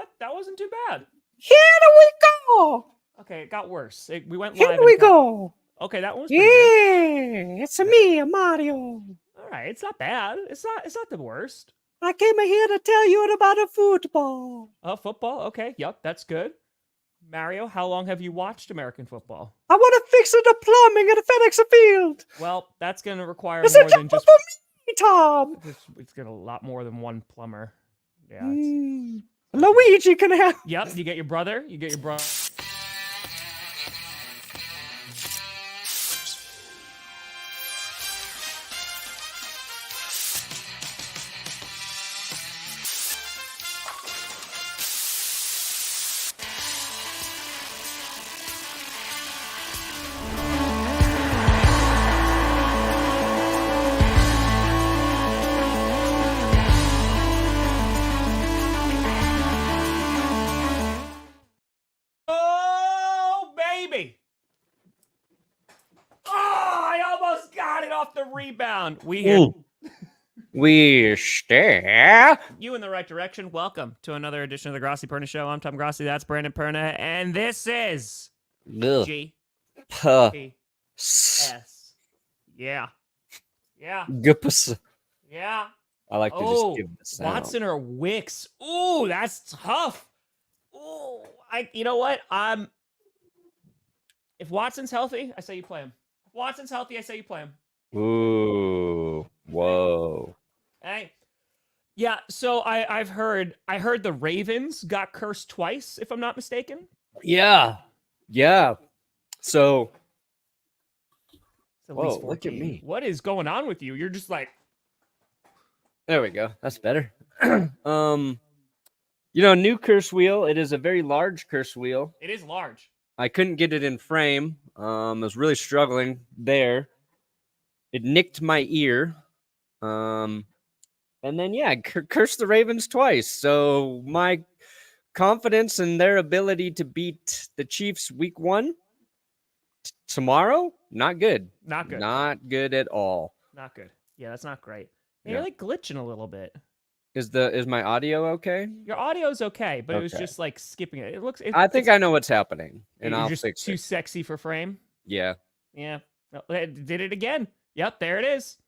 what? That wasn't too bad. Here we go. Okay, it got worse. We went Here live. we go. Okay, that one was pretty good. Yeah, it's me, Mario. All right, it's not bad. It's not the worst. I came here to tell you about a football. Oh, football? Okay, yep, that's good. Mario, how long have you watched American football? I want to fix the plumbing at the FedEx Field. Well, that's going to require It's more a than job just... for me, Tom. It's got a lot more than one plumber. Yeah. Luigi can help. Yep, you get your brother. You get your brother. Rebound. We stare you in the right direction. Welcome to another edition of the Grossi Perna Show. I'm Tom Grossi. That's Brandon Perna, and this is G P S. Yeah. Yeah. I like to just give the sound. Watson or Wicks. Ooh, that's tough. Ooh, you know what? If Watson's healthy, I say you play him. If Watson's healthy, I say you play him. Ooh, whoa. Hey, yeah. So I heard the Ravens got cursed twice, if I'm not mistaken. Yeah. So, whoa, look at me. What is going on with you? You're just like. There we go. That's better. New curse wheel. It is a very large curse wheel. It is large. I couldn't get it in frame. I was really struggling there. It nicked my ear. And then, cursed the Ravens twice. So my confidence in their ability to beat the Chiefs week 1 tomorrow, not good. Not good. Not good at all. Not good. Yeah, that's not great. You're like glitching a little bit. Is my audio okay? Your audio's okay, but it was just like skipping it. I think I know what's happening, and I'll just fix it. Too sexy for frame. Yeah. Did it again. Yep, there it is.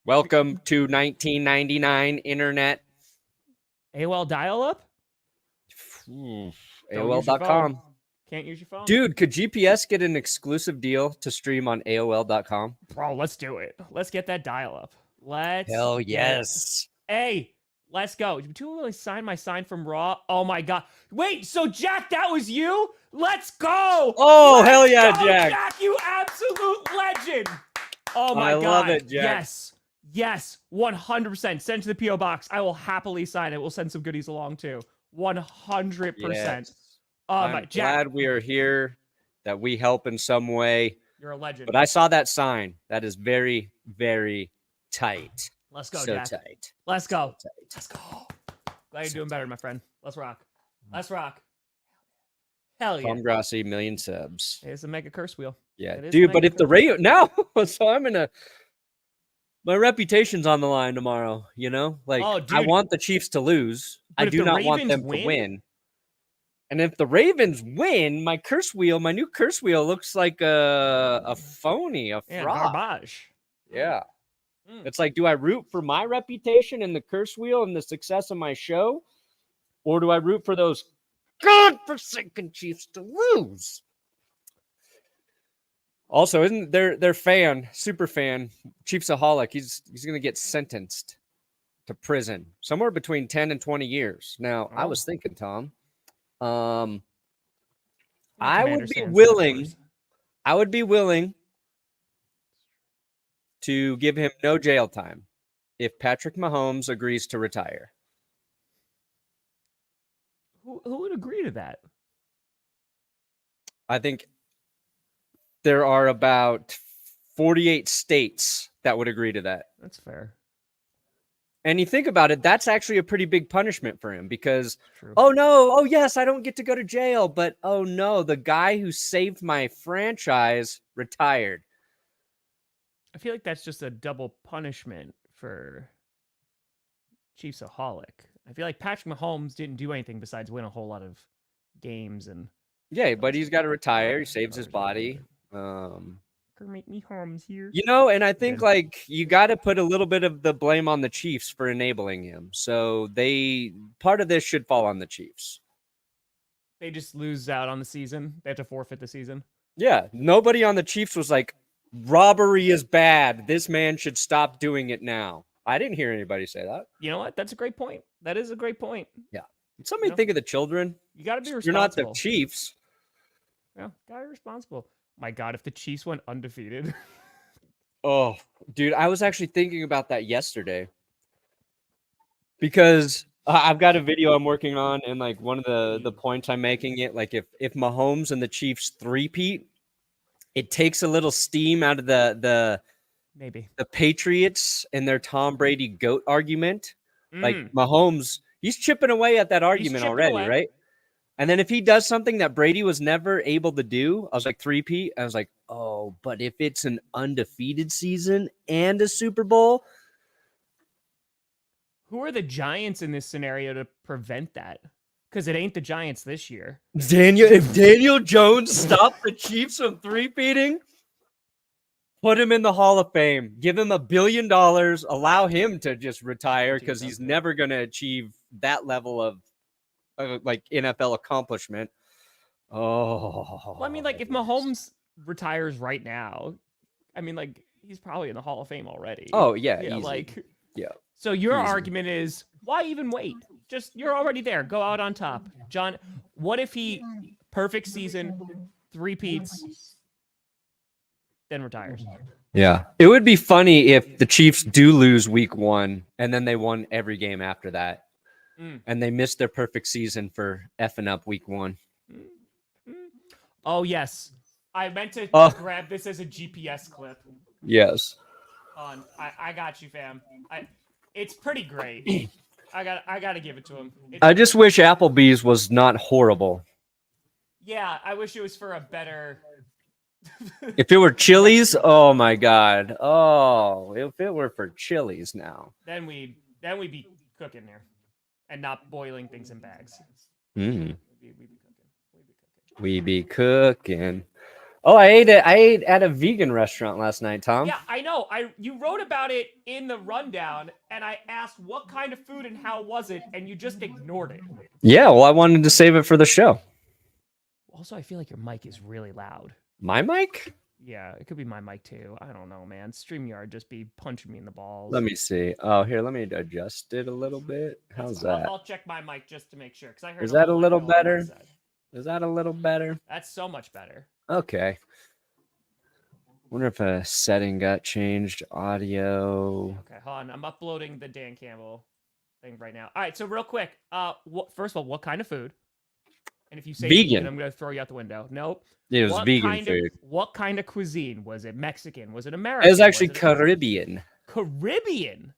Welcome to 1999 internet. AOL dial-up? AOL.com. Can't use your phone? Dude, could GPS get an exclusive deal to stream on AOL.com? Bro, let's do it. Let's get that dial-up. Hell yes. Hey, let's go. Did you really sign my sign from Raw? Oh my God. Wait, so Jack, that was you? Let's go. Oh, hell yeah, Jack. Jack, you absolute legend. Oh my God. I love it, Jack. Yes, 100%. Send to the P.O. Box. I will happily sign it. We'll send some goodies along too. 100%. Yes. I'm glad we are here, that we help in some way. You're a legend. But I saw that sign. That is very, very tight. Let's go, so Jack. Tight. Let's go. So tight. Let's go. Glad you're doing better, my friend. Let's rock. Let's rock. Hell yeah. Tom Grossi, 1,000,000 subs. It's a mega curse wheel. Yeah, dude, but if the radio... No! So I'm in a... My reputation's on the line tomorrow, Like, I want the Chiefs to lose. I do not want them to win. And if the Ravens win, my new curse wheel looks like a phony, a fraud. Garbage. Yeah. It's like, do I root for my reputation and the curse wheel and the success of my show? Or do I root for those godforsaken Chiefs to lose? Also, isn't their super fan, Chiefsaholic, he's going to get sentenced to prison somewhere between 10 and 20 years. Now, I was thinking, Tom, I would be willing to give him no jail time if Patrick Mahomes agrees to retire. Who would agree to that? I think there are about 48 states that would agree to that. That's fair. And you think about it, that's actually a pretty big punishment for him because, oh yes, I don't get to go to jail, but oh no, the guy who saved my franchise retired. I feel like that's just a double punishment for Chiefsaholic. I feel like Patrick Mahomes didn't do anything besides win a whole lot of games and. Yeah, but he's got to retire. He saves his body. Make me Holmes here. And I think you got to put a little bit of the blame on the Chiefs for enabling him. So part of this should fall on the Chiefs. They just lose out on the season. They have to forfeit the season. Yeah, nobody on the Chiefs was like, robbery is bad. This man should stop doing it now. I didn't hear anybody say that. You know what? That's a great point. That is a great point. Yeah. Somebody think of the children. You got to be responsible. You're not the Chiefs. Yeah, got to be responsible. My God, if the Chiefs went undefeated. Oh, dude, I was actually thinking about that yesterday. Because I've got a video I'm working on, and like one of the points I'm making it, like if Mahomes and the Chiefs three-peat, it takes a little steam out of the Patriots and their Tom Brady GOAT argument. Like Mahomes, he's chipping away at that argument already, right? And then if he does something that Brady was never able to do, I was like, three-peat. I was like, oh, but if it's an undefeated season and a Super Bowl. Who are the Giants in this scenario to prevent that? Because it ain't the Giants this year. If Daniel Jones stopped the Chiefs from three-peating, put him in the Hall of Fame. Give him $1 billion. Allow him to just retire because he's never going to achieve that level of like NFL accomplishment. Oh, well, I mean, like if Mahomes retires right now, I mean, like he's probably in the Hall of Fame already. Oh yeah, yeah. So your argument is why even wait? Just you're already there. Go out on top, John. What if he perfect season, three-peats, then retires? Yeah, it would be funny if the Chiefs do lose week 1 and then they won every game after that. And they missed their perfect season for effing up week 1. Oh, yes. I meant to grab this as a GPS clip. Yes. I got you, fam. It's pretty great. I got to give it to him. I just wish Applebee's was not horrible. Yeah, I wish it was for a better... If it were Chili's, oh my God. Oh, if it were for Chili's now. Then we'd be cooking there. And not boiling things in bags. We'd be cooking. Oh, I ate at a vegan restaurant last night, Tom. Yeah, I know. You wrote about it in the rundown, and I asked what kind of food and how was it, and you just ignored it. Yeah, well, I wanted to save it for the show. Also, I feel like your mic is really loud. My mic? Yeah, it could be my mic too. I don't know, man. StreamYard just be punching me in the balls. Let me see. Oh, here, let me adjust it a little bit. How's that? I'll check my mic just to make sure. Because I heard. Is that a little better? Is that a little better? That's so much better. Okay. Wonder if a setting got changed. Audio. Okay, hold on. I'm uploading the Dan Campbell thing right now. All right, so real quick. First of all, what kind of food? And if you say vegan, I'm going to throw you out the window. Nope. It was vegan food. What kind of cuisine? Was it Mexican? Was it American? It was actually Caribbean. Caribbean?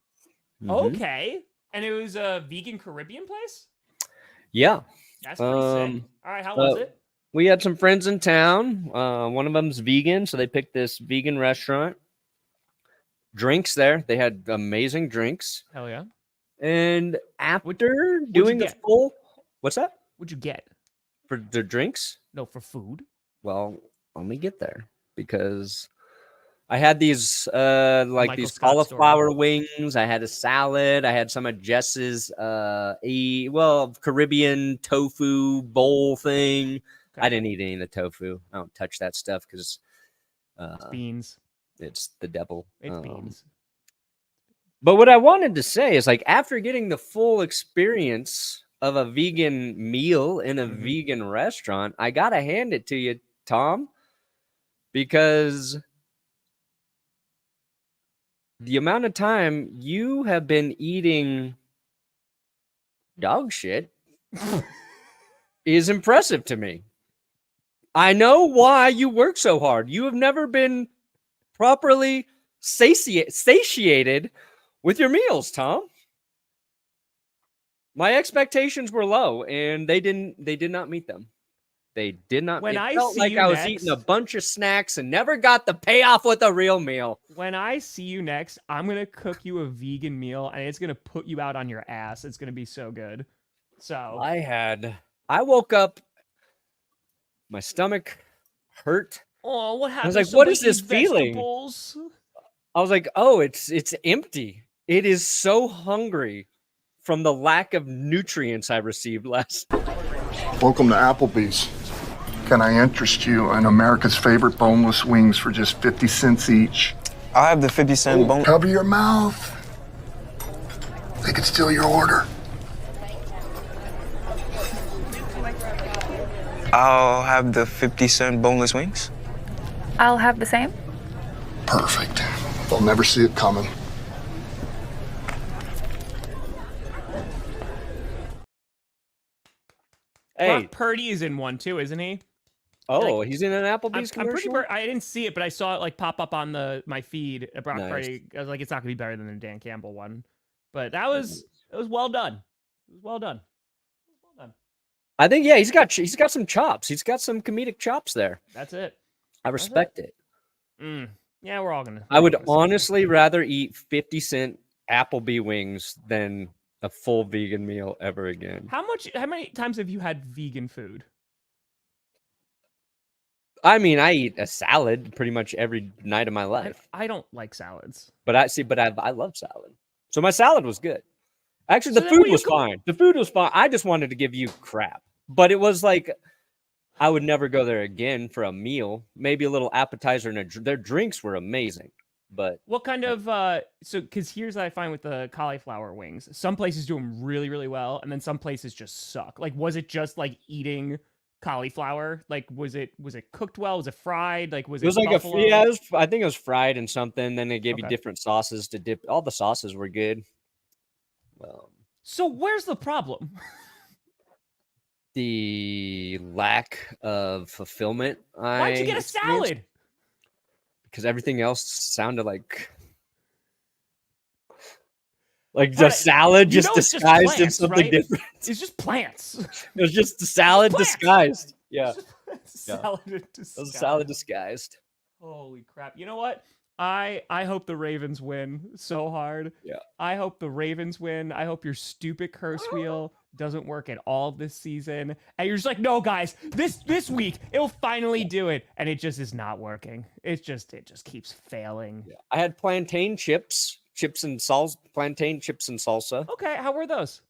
Mm-hmm. Okay. And it was a vegan Caribbean place? Yeah. That's pretty sick. All right, how was it? We had some friends in town. One of them's vegan, so they picked this vegan restaurant. Drinks there. They had amazing drinks. Hell yeah. And after doing the full... What's that? What'd you get? For the drinks? No, for food. Well, let me get there because I had these these cauliflower wings. I had a salad. I had some of Jess's Caribbean tofu bowl thing. Okay. I didn't eat any of the tofu. I don't touch that stuff because it's beans. It's the devil. It's beans. But what I wanted to say is, like, after getting the full experience of a vegan meal in a vegan restaurant, I gotta hand it to you, Tom, because the amount of time you have been eating dog shit is impressive to me. I know why you work so hard. You have never been properly satiated with your meals, Tom. My expectations were low, and they did not meet them. They did not. When It I felt see like you I was next, eating a bunch of snacks and never got the payoff with a real meal. when I see you next, I'm gonna cook you a vegan meal, and it's gonna put you out on your ass. It's gonna be so good. So I woke up, my stomach hurt. oh, what I happened? was like, what Somebody is this eat feeling? vegetables? I was like, oh, it's empty. It is so hungry from the lack of nutrients I received last. Welcome to Applebee's. Can I interest you in America's favorite boneless wings for just 50 cents each? I'll have the 50-cent bone. Cover your mouth. They could steal your order. I'll have the 50-cent boneless wings. I'll have the same. Perfect. They'll never see it coming. Hey, Brock Purdy is in one too, isn't he? oh, he's in an Applebee's I'm pretty commercial? I didn't see it, but I saw it like pop up on my feed. Brock Nice. Purdy. I was like, it's not gonna be better than the Dan Campbell one, but it was well done. It was well done. Well done. I think yeah, he's got some chops. He's got some comedic chops there. That's it. I respect it. Yeah, we're all gonna. I would we're all gonna see honestly rather eat 50-cent Applebee wings than a full vegan meal ever again. it. How many times have you had vegan food? I mean, I eat a salad pretty much every night of my life. I don't like salads. But I love salad. So my salad was good. Actually, So the then what food do you was co- fine. The food was fine. I just wanted to give you crap. But it was like I would never go there again for a meal. Maybe a little appetizer and their drinks were amazing. But What kind of because here's what I find with the cauliflower wings. Some places do them really, really well, and then some places just suck. Like, was it just like eating cauliflower? Like, was it cooked well? Was it fried? Like, was it was like buffalo? I think it was fried in something. Then they gave you Okay. different sauces to dip. All the sauces were good. So where's the problem? The lack of fulfillment. Why'd you get a salad? Because everything else sounded like Brett, just salad you just know it's just disguised in plants, something right? different. It's just plants. It was just the salad plants. disguised. Yeah, Salad it was a salad disguised. Holy crap! You know what? I hope the Ravens win so hard. Yeah. I hope the Ravens win. I hope your stupid curse wheel doesn't work at all this season. And you're just like, no, guys, this week it'll finally do it, and it just is not working. It just keeps failing. Yeah. I had plantain chips and salsa. Plantain chips and salsa. Okay, how were those?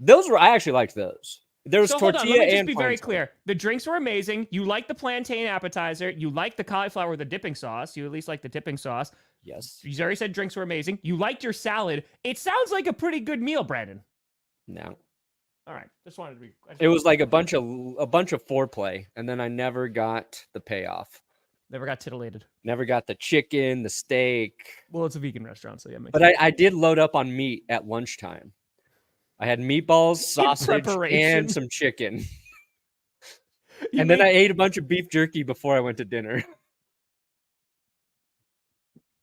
I actually liked those. There was So hold on, tortilla let me just and be very plantain. clear. The drinks were amazing. You like the plantain appetizer. You like the cauliflower with the dipping sauce. You at least like the dipping sauce. Yes. You already said drinks were amazing. You liked your salad. It sounds like a pretty good meal, Brandon. No. All right, just wanted to be. It was like a bunch of foreplay, and then I never got the payoff. Never got titillated. Never got the chicken, the steak. Well, it's a vegan restaurant, so yeah. But I did load up on meat at lunchtime. I had meatballs, sausage, preparation. and some chicken. You And then I made- ate a bunch of beef jerky before I went to dinner. I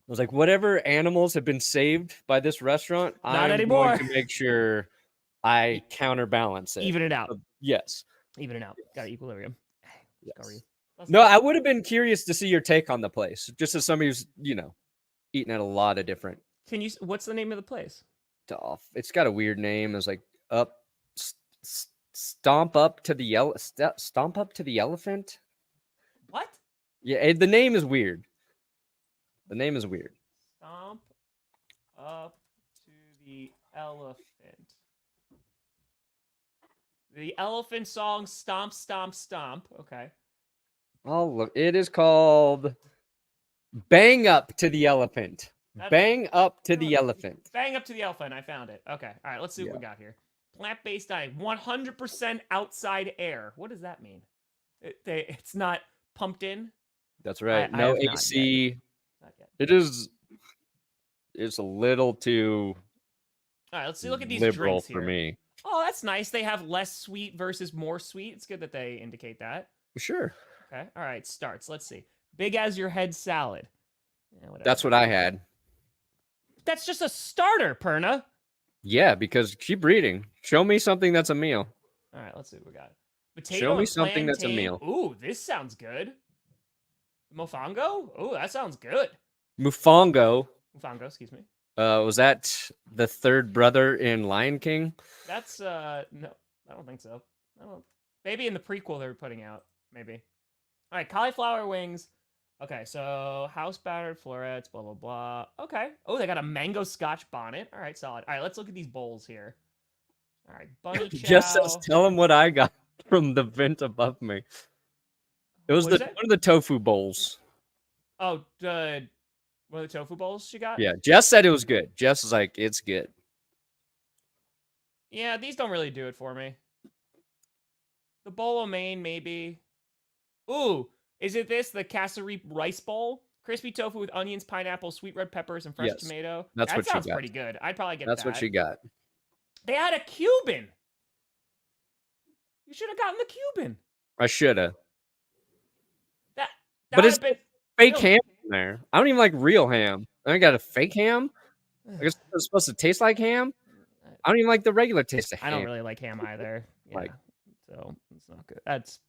was like, whatever animals have been saved by this restaurant, I'm anymore. going to make sure I counterbalance it. even it out. Yes. Even it out. Got equilibrium. Let's Yes. go. No, I would have been curious to see your take on the place, just as somebody who's, eaten at a lot of different Can you? What's the name of the place? stuff. It's got a weird name. It's like stomp up to the elephant. What? Yeah, the name is weird. The name is weird. Stomp up to the elephant. The elephant song, stomp, stomp, stomp. Okay. Oh, look, it is called Bang Up to the Elephant. Bang Up to the Elephant. Bang up to the elephant. I found it. Okay. All right. Let's see what we got here. Plant-based diet. 100% outside air. What does that mean? It's not pumped in. That's right. I No have not AC. Not yet. It's a little too All right. Let's see. Look at these liberal drinks for here. me. Oh, that's nice. They have less sweet versus more sweet. It's good that they indicate that. Sure. Okay. All right. Starts. Let's see. Big as your head salad. Yeah, whatever. That's what I had. That's just a starter, Perna. Yeah, because keep reading. Show me something that's a meal. All right. Let's see what we got. Potato Show me and something that's a plantain. meal. Ooh, this sounds good. Mofongo? Ooh, that sounds good. Mofongo. Mofongo, excuse me. Was that the third brother in Lion King? That's no, I don't think so. I don't. Maybe in the prequel they were putting out. Maybe. All right, cauliflower wings. Okay, so house battered florets, blah blah blah. Okay. Oh, they got a mango scotch bonnet. All right, solid. All right, let's look at these bowls here. All right, bunny chow. Just says, tell him what I got from the vent above me. It was What one is it? of the tofu bowls. Oh, one of the tofu bowls she got? Yeah, Jess said it was good. Jess was like, it's good. Yeah, these don't really do it for me. The bowl of Maine, maybe. Ooh, is it this? The casserie rice bowl? Crispy tofu with onions, pineapple, sweet red peppers, and fresh Yes, tomato. that's That what she sounds got. pretty good. I'd probably get That's that. what she got. They had a Cuban. You should have gotten the Cuban. I should have. That But would it's have been fake really- ham in there. I don't even like real ham. I got a fake ham. I guess it's supposed to taste like ham. I don't even like the regular taste of ham. I don't really like ham either. Yeah. Like- So it's not good.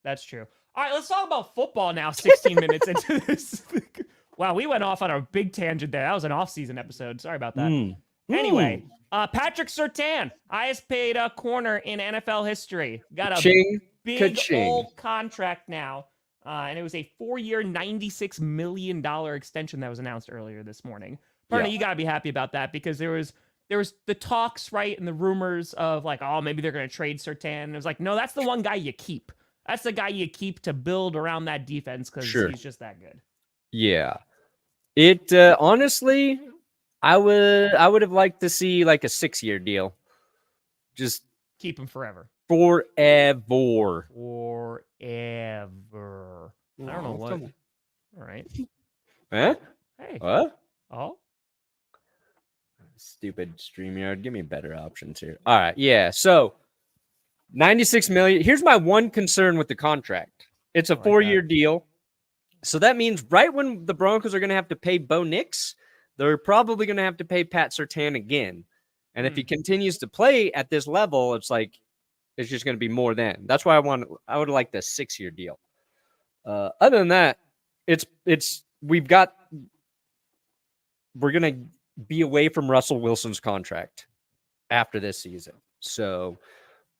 That's true. All right, let's talk about football now. 16 minutes into this. Wow, we went off on a big tangent there. That was an off-season episode. Sorry about that. Anyway, Patrick Surtain, highest paid corner in NFL history, got a Ching, big ka-ching. old contract now, and it was a 4-year, $96 million extension that was announced earlier this morning. Perna, Yeah. you gotta be happy about that because there was the talks, right, and the rumors of like, oh, maybe they're gonna trade Surtain. And it was like, no, that's the one guy you keep. That's the guy you keep to build around that defense because Sure. he's just that good. Yeah. It honestly, I would have liked to see like a 6-year deal. Just Keep him forever. forever. Forever. I don't know what. All right. Huh? Hey. What? Oh. Stupid StreamYard. Give me better options here. All right. Yeah. So 96 million. Here's my one concern with the contract. It's a like 4-year deal. So that means right when the Broncos are going to have to pay Bo Nix, they're probably going to have to pay Pat Surtain again. And if he continues to play at this level, it's like it's just going to be more than. That's why I would like the 6-year deal. Other than that, we're going to be away from Russell Wilson's contract after this season. So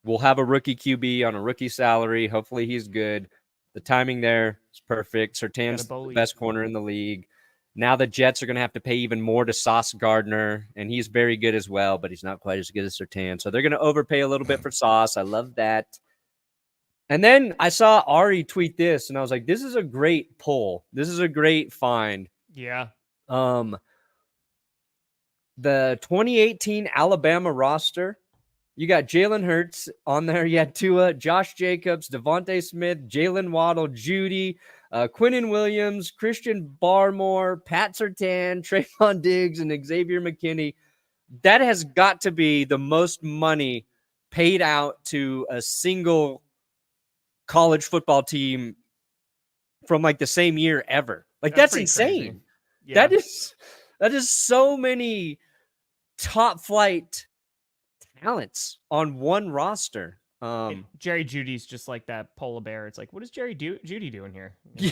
we'll have a rookie QB on a rookie salary. Hopefully he's good. The timing there is perfect. Surtain's the best corner in the league. Now the Jets are going to have to pay even more to Sauce Gardner, and he's very good as well, but he's not quite as good as Surtain. So they're going to overpay a little bit for Sauce. I love that. And then I saw Ari tweet this, and I was like, this is a great pull. This is a great find. Yeah. The 2018 Alabama roster, you got Jalen Hurts on there. You had Tua, Josh Jacobs, Devontae Smith, Jalen Waddle, Judy, Quinnen Williams, Christian Barmore, Pat Surtain, Trayvon Diggs, and Xavier McKinney. That has got to be the most money paid out to a single college football team from like the same year ever. Like that's insane. Yeah. That is so many top flight talents on one roster. Jerry Judy's just like that polar bear. It's like, what is Judy doing here? Yeah.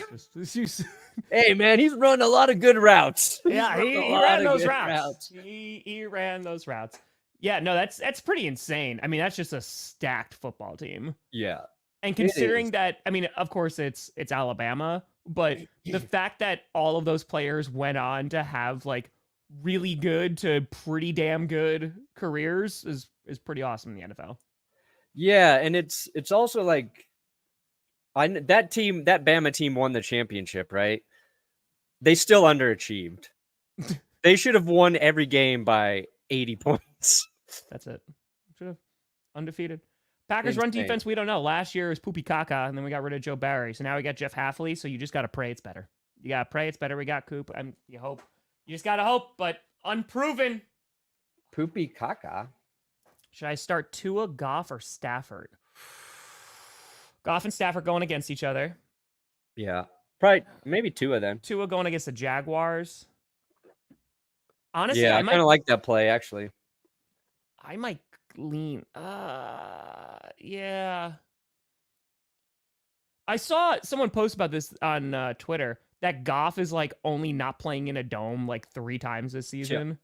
Hey man, he's run a lot of good routes. Yeah, he ran those routes. He ran those routes. Yeah, no, that's pretty insane. I mean, that's just a stacked football team. Yeah. And considering that, I mean, of course it's Alabama, but the fact that all of those players went on to have like really good to pretty damn good careers is pretty awesome in the NFL. Yeah, and it's also like that Bama team won the championship, right? They still underachieved. They should have won every game by 80 points. That's it. Should have undefeated. Packers run defense, we don't know. Last year was Poopy Kaka, and then we got rid of Joe Barry. So now we got Jeff Halfley. So you just got to pray it's better. You got to pray it's better. We got Coop. You hope. You just got to hope, but unproven. Poopy Kaka. Should I start Tua, Goff, or Stafford? Goff and Stafford going against each other. Yeah. Probably maybe 2 of them. Tua going against the Jaguars. Honestly, yeah, I kind of like that play, actually. I might lean. Yeah. I saw someone post about this on Twitter that Goff is like only not playing in a dome like 3 times this season.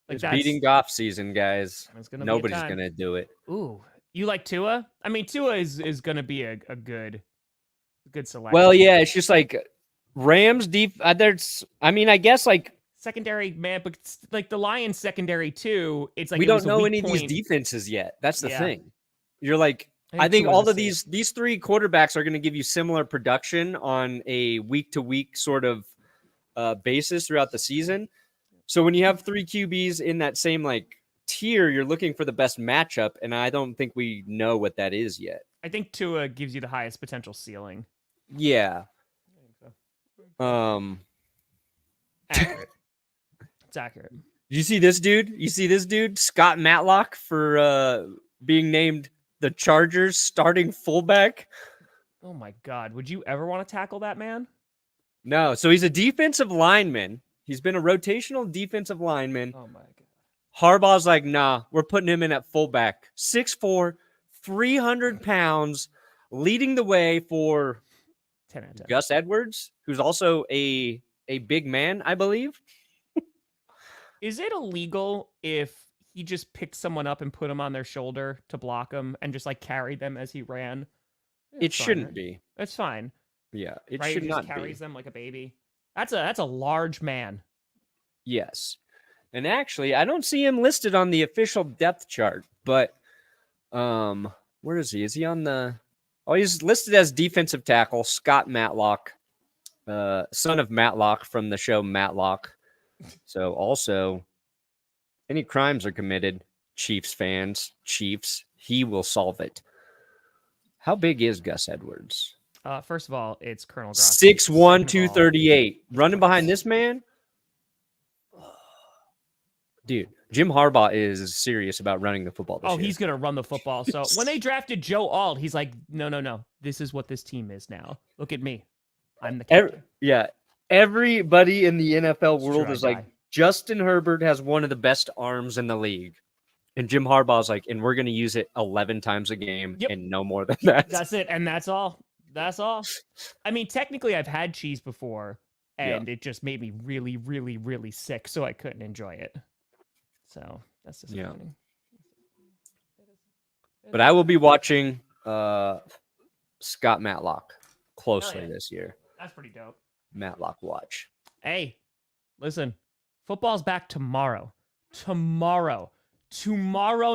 Like It's beating Goff season, guys. Nobody's going to do it. Ooh, you like Tua? I mean, Tua is going to be a good selection. Well, yeah, it's just like Rams deep. There's, I mean, I guess like secondary, man, but like the Lions secondary too. It's like we don't know any of these defenses yet. That's the thing. You're like, I think all of these 3 quarterbacks are going to give you similar production on a week-to-week sort of basis throughout the season. So when you have 3 QBs in that same like tier, you're looking for the best matchup, and I don't think we know what that is yet. I think Tua gives you the highest potential ceiling. Yeah. Accurate. It's accurate. You see this dude? Scott Matlock for being named the Chargers starting fullback. Oh my God. Would you ever want to tackle that man? No. So he's a defensive lineman. He's been a rotational defensive lineman. Oh my God. Harbaugh's like, nah, we're putting him in at fullback. 6'4", 300 pounds, leading the way for 10 out of 10. Gus Edwards, who's also a big man, I believe. Is it illegal if he just picked someone up and put him on their shoulder to block him and just like carried them as he ran? It shouldn't be. That's fine. Yeah, it right? should He not just carries be. them like a baby. That's a large man. Yes. And actually, I don't see him listed on the official depth chart, but where is he? Is he on the he's listed as defensive tackle, Scott Matlock, son of Matlock from the show Matlock. So also, any crimes are committed, Chiefs fans, he will solve it. How big is Gus Edwards? First of all, it's Colonel Grossi. 6'1", 238. Running behind this man? Dude, Jim Harbaugh is serious about running the football this year. He's going to run the football. So when they drafted Joe Alt, he's like, no. This is what this team is now. Look at me. I'm the captain. Everybody in the NFL world is like, guy. Justin Herbert has one of the best arms in the league. And Jim Harbaugh's like, and we're going to use it 11 times a game and no more than that. That's it. And that's all. That's all. I mean, technically, I've had cheese before, and it just made me really, really, really sick, so I couldn't enjoy it. So that's disappointing. But I will be watching Scott Matlock closely this year. That's pretty dope. Matlock watch. Hey, listen, football's back tomorrow. Tomorrow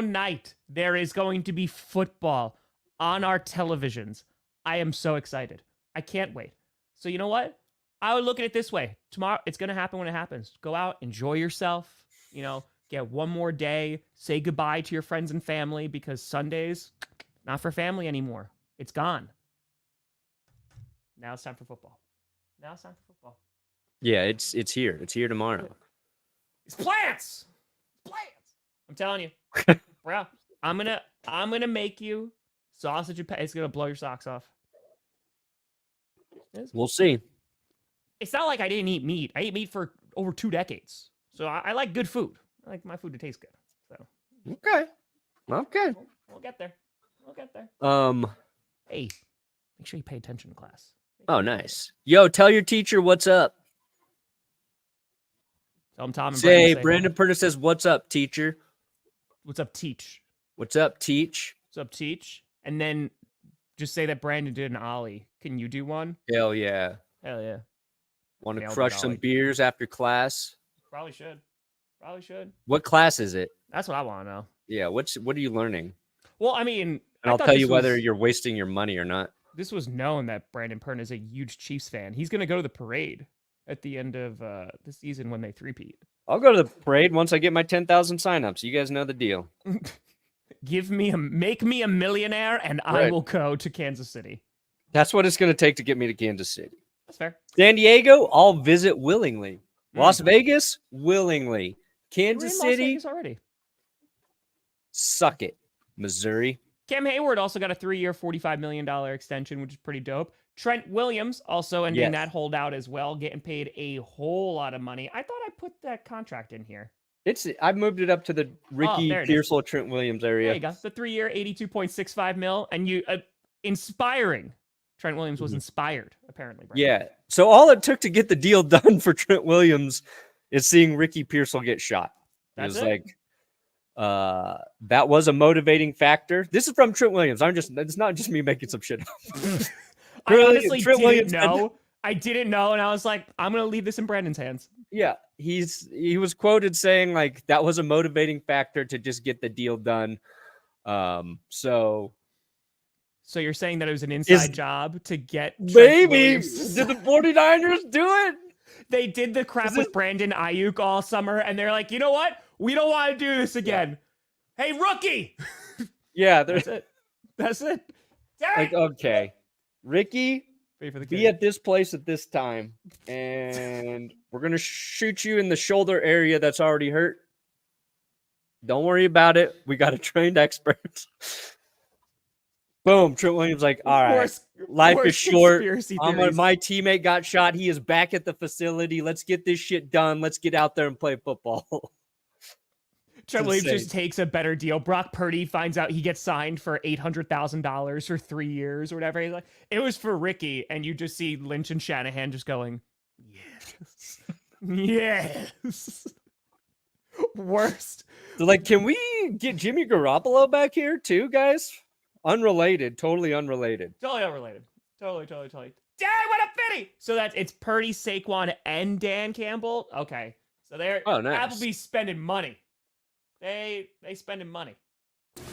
night, there is going to be football on our televisions. I am so excited. I can't wait. So you know what? I would look at it this way. Tomorrow, it's going to happen when it happens. Go out, enjoy yourself, get one more day, say goodbye to your friends and family, because Sundays, not for family anymore. It's gone. Now it's time for football. Yeah, it's here. It's here tomorrow. It's plants. I'm telling you, bro. I'm gonna make you sausage and it's gonna blow your socks off. We'll see. It's not like I didn't eat meat. I ate meat for over 2 decades, so I like good food. I like my food to taste good. So okay. We'll get there. Hey, make sure you pay attention in class. Oh, nice. Yo, tell your teacher what's up. Tell him Tom and Say, Brandon Perna says, what's up, teacher? What's up, teach? What's up, teach? What's up, teach? And then just say that Brandon did an ollie. Can you do one? Hell yeah. Want to crush some beers after class? Probably should. What class is it? That's what I want to know. Yeah, what are you learning? Well, I mean, and I'll tell you whether you're wasting your money or not. This was known that Brandon Perna is a huge Chiefs fan. He's going to go to the parade at the end of the season when they three-peat. I'll go to the parade once I get my 10,000 signups. You guys know the deal. Make me a millionaire, and I will go to Kansas City. That's what it's going to take to get me to Kansas City. That's fair. San Diego, I'll visit willingly. Las Vegas, willingly. Kansas City, Las Vegas already. Suck it. Missouri. Cam Hayward also got a 3-year, $45 million extension, which is pretty dope. Trent Williams also ending that holdout as well, getting paid a whole lot of money. I thought I put that contract in here. I moved it up to the Ricky Pearsall Trent Williams area. There you go. The 3-year, $82.65 million, and you inspiring Trent Williams was inspired, apparently. Yeah. So all it took to get the deal done for Trent Williams is seeing Ricky Pearsall get shot. That's it was it? like, that was a motivating factor. This is from Trent Williams. It's not just me making some shit up. I Really, honestly Trent didn't Williams know. I didn't know, and I was like, I'm going to leave this in Brandon's hands. Yeah, he was quoted saying like that was a motivating factor to just get the deal done. So you're saying that it was an inside job to get Trent maybe Williams? did the 49ers do it? They did the crap with Brandon Ayuk all summer, and they're like, you know what? We don't want to do this again. Yeah. Hey, rookie! Yeah, That's it. That's it. Like, okay, Ricky, be at this place at this time, and we're going to shoot you in the shoulder area that's already hurt. Don't worry about it. We got a trained expert. Boom. Trent Williams like, all right, life is short. My teammate got shot. He is back at the facility. Let's get this shit done. Let's get out there and play football. Trent Williams just takes a better deal. Brock Purdy finds out he gets signed for $800,000 for 3 years or whatever. He's like, it was for Ricky, and you just see Lynch and Shanahan just going, yes, yes. Worst. So, like, can we get Jimmy Garoppolo back here too, guys? Unrelated, totally unrelated. Totally unrelated. Totally. Dang, what a fitty! So it's Purdy, Saquon, and Dan Campbell. Okay, so they're nice. Applebee's spending money. They spending money.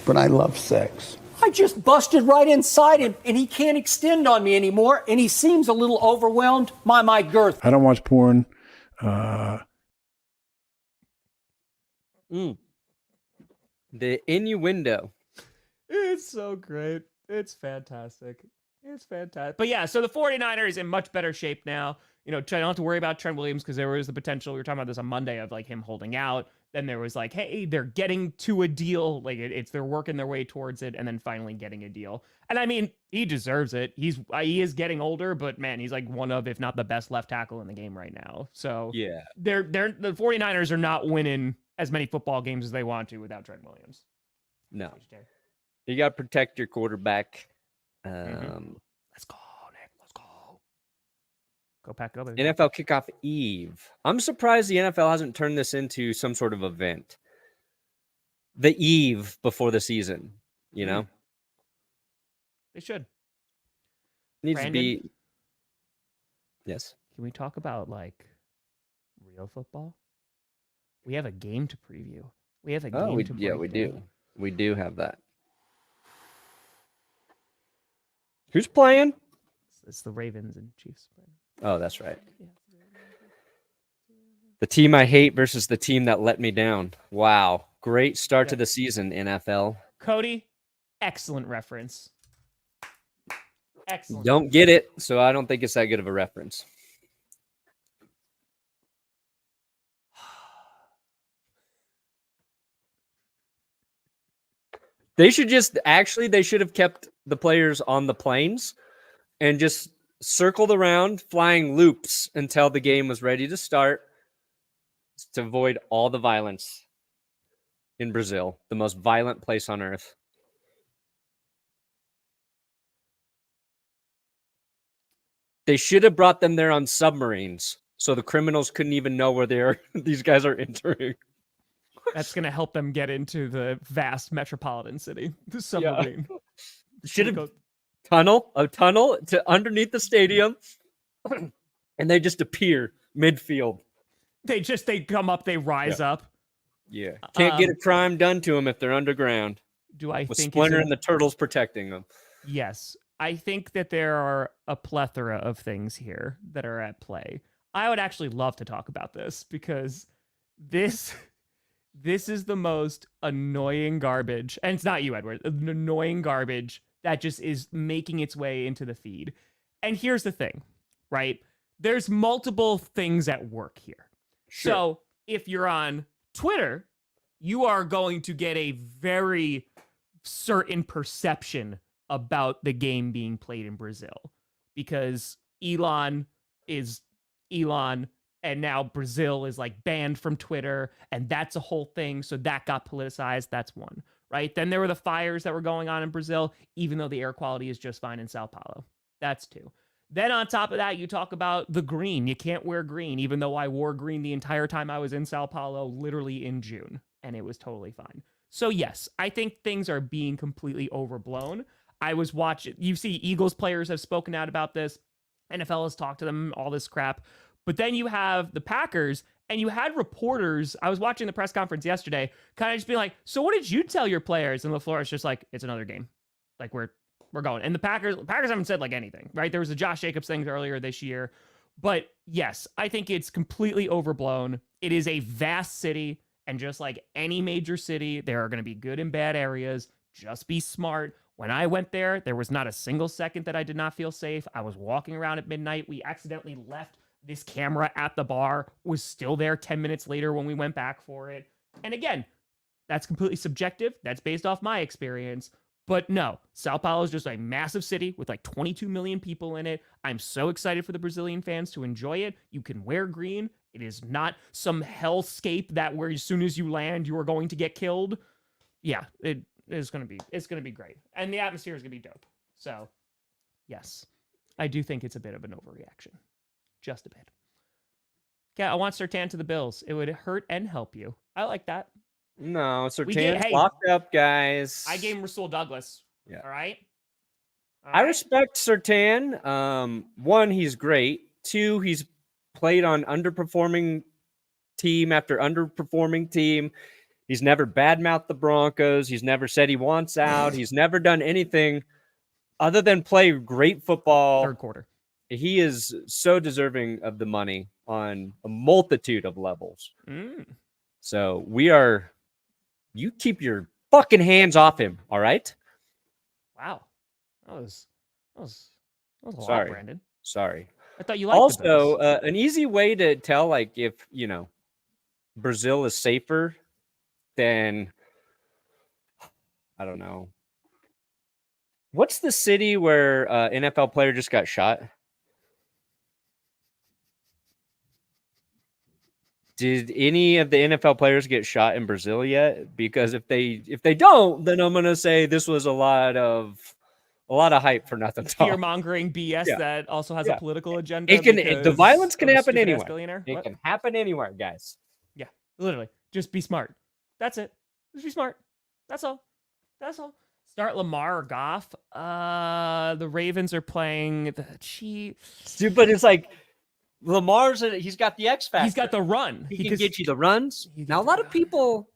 But I love sex. I just busted right inside him, and he can't extend on me anymore, and he seems a little overwhelmed by my girth. I don't watch porn. The innuendo. It's so great. It's fantastic. It's fantastic. But yeah, so the 49ers in much better shape now. You know, I don't have to worry about Trent Williams because there was the potential. We were talking about this on Monday of like him holding out. Then there was like, hey, they're getting to a deal. Like they're working their way towards it, and then finally getting a deal. And I mean, he deserves it. He is getting older, but man, he's like one of, if not the best left tackle in the game right now. So yeah, the 49ers are not winning as many football games as they want to without Trent Williams. No, you got to protect your quarterback. Let's go, Nick. Let's go. Go pack others. NFL kickoff eve. I'm surprised the NFL hasn't turned this into some sort of event. The eve before the season, you know? They should. Needs Brandon, to be. Yes. Can we talk about like real football? We have a game to preview. We have a game to preview. Yeah, we do. We do have that. Who's playing? It's the Ravens and Chiefs. Oh, that's right. The team I hate versus the team that let me down. Wow. Great start to the season, NFL. Cody, excellent reference. Excellent. Don't get it, so I don't think it's that good of a reference. They should have kept the players on the planes and just circled around flying loops until the game was ready to start to avoid all the violence in Brazil, the most violent place on earth. They should have brought them there on submarines so the criminals couldn't even know where these guys are entering. That's going to help them get into the vast metropolitan city. The submarine. Yeah. Should have a tunnel to underneath the stadium, and they just appear midfield. They come up, they rise up. Yeah. Can't get a crime done to them if they're underground. With Splinter and the Turtles protecting them. Yes. I think that there are a plethora of things here that are at play. I would actually love to talk about this because this is the most annoying garbage. And it's not you, Edward. An annoying garbage that just is making its way into the feed. And here's the thing, right? There's multiple things at work here. Sure. So if you're on Twitter, you are going to get a very certain perception about the game being played in Brazil because Elon is Elon. And now Brazil is like banned from Twitter, and that's a whole thing. So that got politicized. That's one, right? Then there were the fires that were going on in Brazil, even though the air quality is just fine in Sao Paulo. That's 2. Then on top of that, you talk about the green. You can't wear green, even though I wore green the entire time I was in Sao Paulo, literally in June, and it was totally fine. So yes, I think things are being completely overblown. I was watching, you see Eagles players have spoken out about this. NFL has talked to them, all this crap. But then you have the Packers, and you had reporters. I was watching the press conference yesterday, kind of just being like, so what did you tell your players? And LaFleur is just like, it's another game. Like, we're going. And the Packers haven't said like anything, right? There was the Josh Jacobs thing earlier this year. But yes, I think it's completely overblown. It is a vast city. And just like any major city, there are going to be good and bad areas. Just be smart. When I went there, there was not a single second that I did not feel safe. I was walking around at midnight. We accidentally left this camera at the bar, was still there 10 minutes later when we went back for it. And again, that's completely subjective. That's based off my experience. But no, Sao Paulo is just a massive city with like 22 million people in it. I'm so excited for the Brazilian fans to enjoy it. You can wear green. It is not some hellscape that where as soon as you land, you are going to get killed. Yeah, it's going to be great. And the atmosphere is going to be dope. So yes, I do think it's a bit of an overreaction. Just a bit. Yeah, I want Surtain to the Bills. It would hurt and help you. I like that. No, Surtain's locked up, guys. I gave him Rasul Douglas. Yeah. All right. I respect Surtain. 1, he's great. 2, he's played on underperforming team after underperforming team. He's never badmouthed the Broncos. He's never said he wants out. He's never done anything other than play great football. Third quarter. He is so deserving of the money on a multitude of levels. So you keep your fucking hands off him, all right? Wow. That was a lot, Sorry. Brandon. Sorry. I thought you liked Also, an easy way to tell, like, if, Brazil is safer than, I don't know. What's the city where an NFL player just got shot? Did any of the NFL players get shot in Brazil yet? Because if they don't, then I'm gonna say this was a lot of hype for nothing. Fear mongering BS that also has a political agenda. The violence can happen anywhere. It can happen anywhere, guys. Yeah, literally. Just be smart. That's it. Just be smart. That's all. Start Lamar or Goff. The Ravens are playing the Chiefs. Dude, but it's like Lamar's he's got the X factor. He's got the run. He can get you the runs. Now, a lot of people,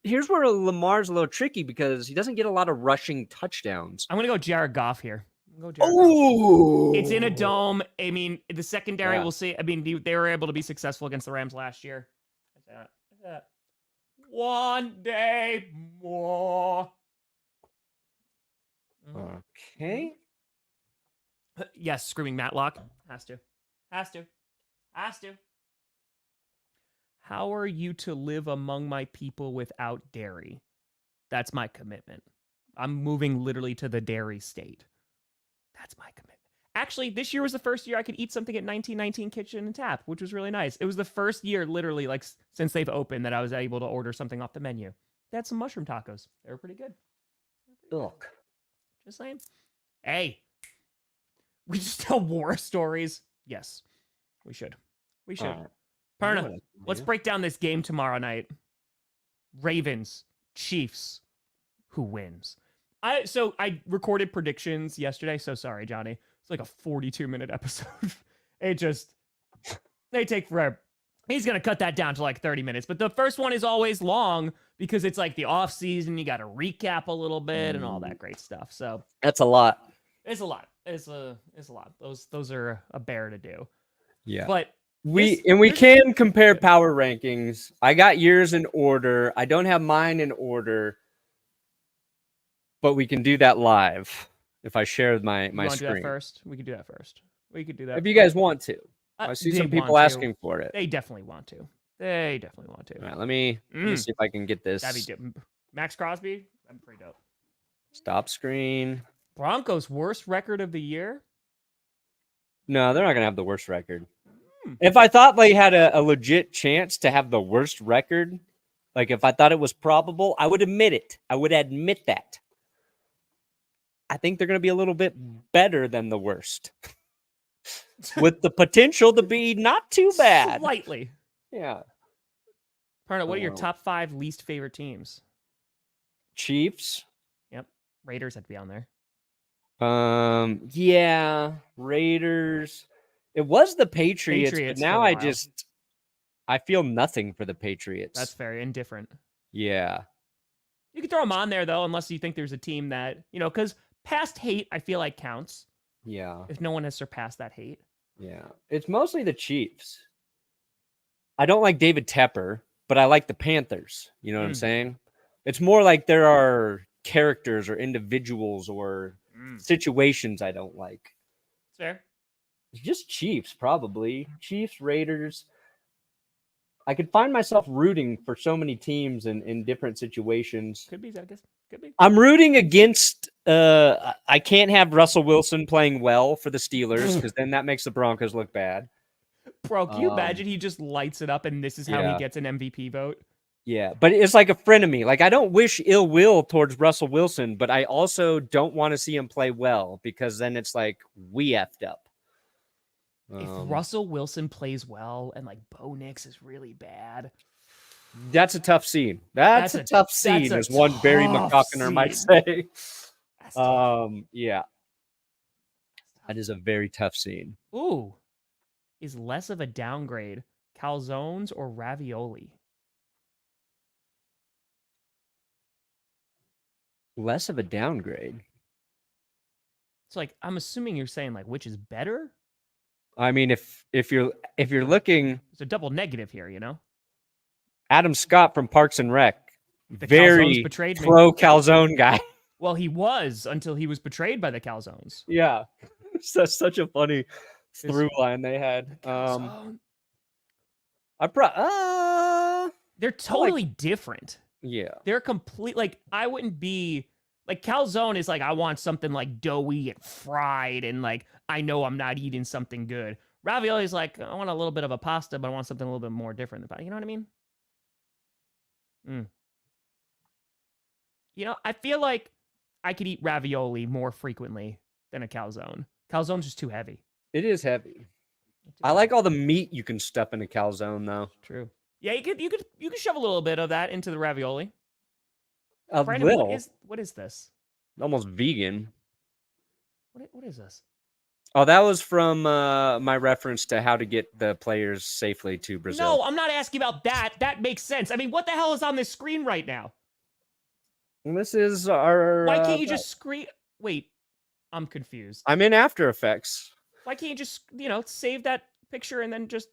here's where Lamar's a little tricky because he doesn't get a lot of rushing touchdowns. I'm going to go Jared Goff here. Goff. It's in a dome. I mean, the secondary, we'll see. I mean, they were able to be successful against the Rams last year. One day more. Okay. Yes, screaming Matlock. Has to. How are you to live among my people without dairy? That's my commitment. I'm moving literally to the dairy state. That's my commitment. Actually, this year was the first year I could eat something at 1919 Kitchen and Tap, which was really nice. It was the first year, literally, like since they've opened, that I was able to order something off the menu. They had some mushroom tacos. They were pretty good. Look. Just saying. Hey, we just tell war stories. Yes, we should. Perna, let's break down this game tomorrow night. Ravens, Chiefs. Who wins? I recorded predictions yesterday. So sorry, Johnny. It's like a 42-minute episode. They take forever. He's going to cut that down to like 30 minutes. But the first one is always long because it's like the off season. You got to recap a little bit and all that great stuff. So that's a lot. It's a lot. It's a lot. Those are a bear to do. Yeah. But we can compare power rankings. I got yours in order. I don't have mine in order. But we can do that live if I share my screen. Do that first? We could do that first. We could do that. If you guys want to. I see some people asking for it. They definitely want to. All right, let me see if I can get this. That'd be dope. Max Crosby? That'd be pretty dope. Stop screen. Broncos' worst record of the year? No, they're not going to have the worst record. If I thought they had a legit chance to have the worst record, like if I thought it was probable, I would admit it. I would admit that. I think they're going to be a little bit better than the worst, with the potential to be not too bad. Slightly. Yeah. Perna, what are your top 5 least favorite teams? Chiefs. Yep. Raiders had to be on there. Yeah, Raiders. It was the Patriots, but now I feel nothing for the Patriots. That's very indifferent. Yeah. You can throw them on there, though, unless you think there's a team that, because past hate, I feel like counts. Yeah. If no one has surpassed that hate. Yeah. It's mostly the Chiefs. I don't like David Tepper, but I like the Panthers. You know what I'm saying? It's more like there are characters or individuals or situations I don't like. Fair. It's just Chiefs, probably. Chiefs, Raiders. I could find myself rooting for so many teams in different situations. Could be, I guess. Could be. I'm rooting against. I can't have Russell Wilson playing well for the Steelers because then that makes the Broncos look bad. Bro, can you imagine he just lights it up and this is how he gets an MVP vote? Yeah, but it's like a frenemy. Like, I don't wish ill will towards Russell Wilson, but I also don't want to see him play well because then it's like we effed up. If Russell Wilson plays well and like Bo Nix is really bad, that's a tough scene. That's a tough scene, as one Barry McCockiner might say. Yeah, that is a very tough scene. Ooh, is less of a downgrade calzones or ravioli? Less of a downgrade. It's like, I'm assuming you're saying like which is better? I mean, if you're looking, it's a double negative here, Adam Scott from Parks and Rec, the very pro calzone guy. Well, he was until he was betrayed by the calzones. Yeah, that's such a funny through line they had. They're totally different. Yeah. They're complete. Like, I wouldn't be like calzone is like, I want something like doughy and fried. And like, I know I'm not eating something good. Ravioli is like, I want a little bit of a pasta, but I want something a little bit more different about it. You know what I mean? I feel like I could eat ravioli more frequently than a calzone. Calzone's just too heavy. It is heavy. I like all the meat you can stuff in a calzone, though. True. Yeah, you could shove a little bit of that into the ravioli. Brandon, little. What is this? Almost vegan. What is this? Oh, that was from my reference to how to get the players safely to Brazil. No, I'm not asking about that. That makes sense. I mean, what the hell is on this screen right now? And this is our... Why can't you just screen... Wait, I'm confused. I'm in After Effects. Why can't you just, save that picture and then just...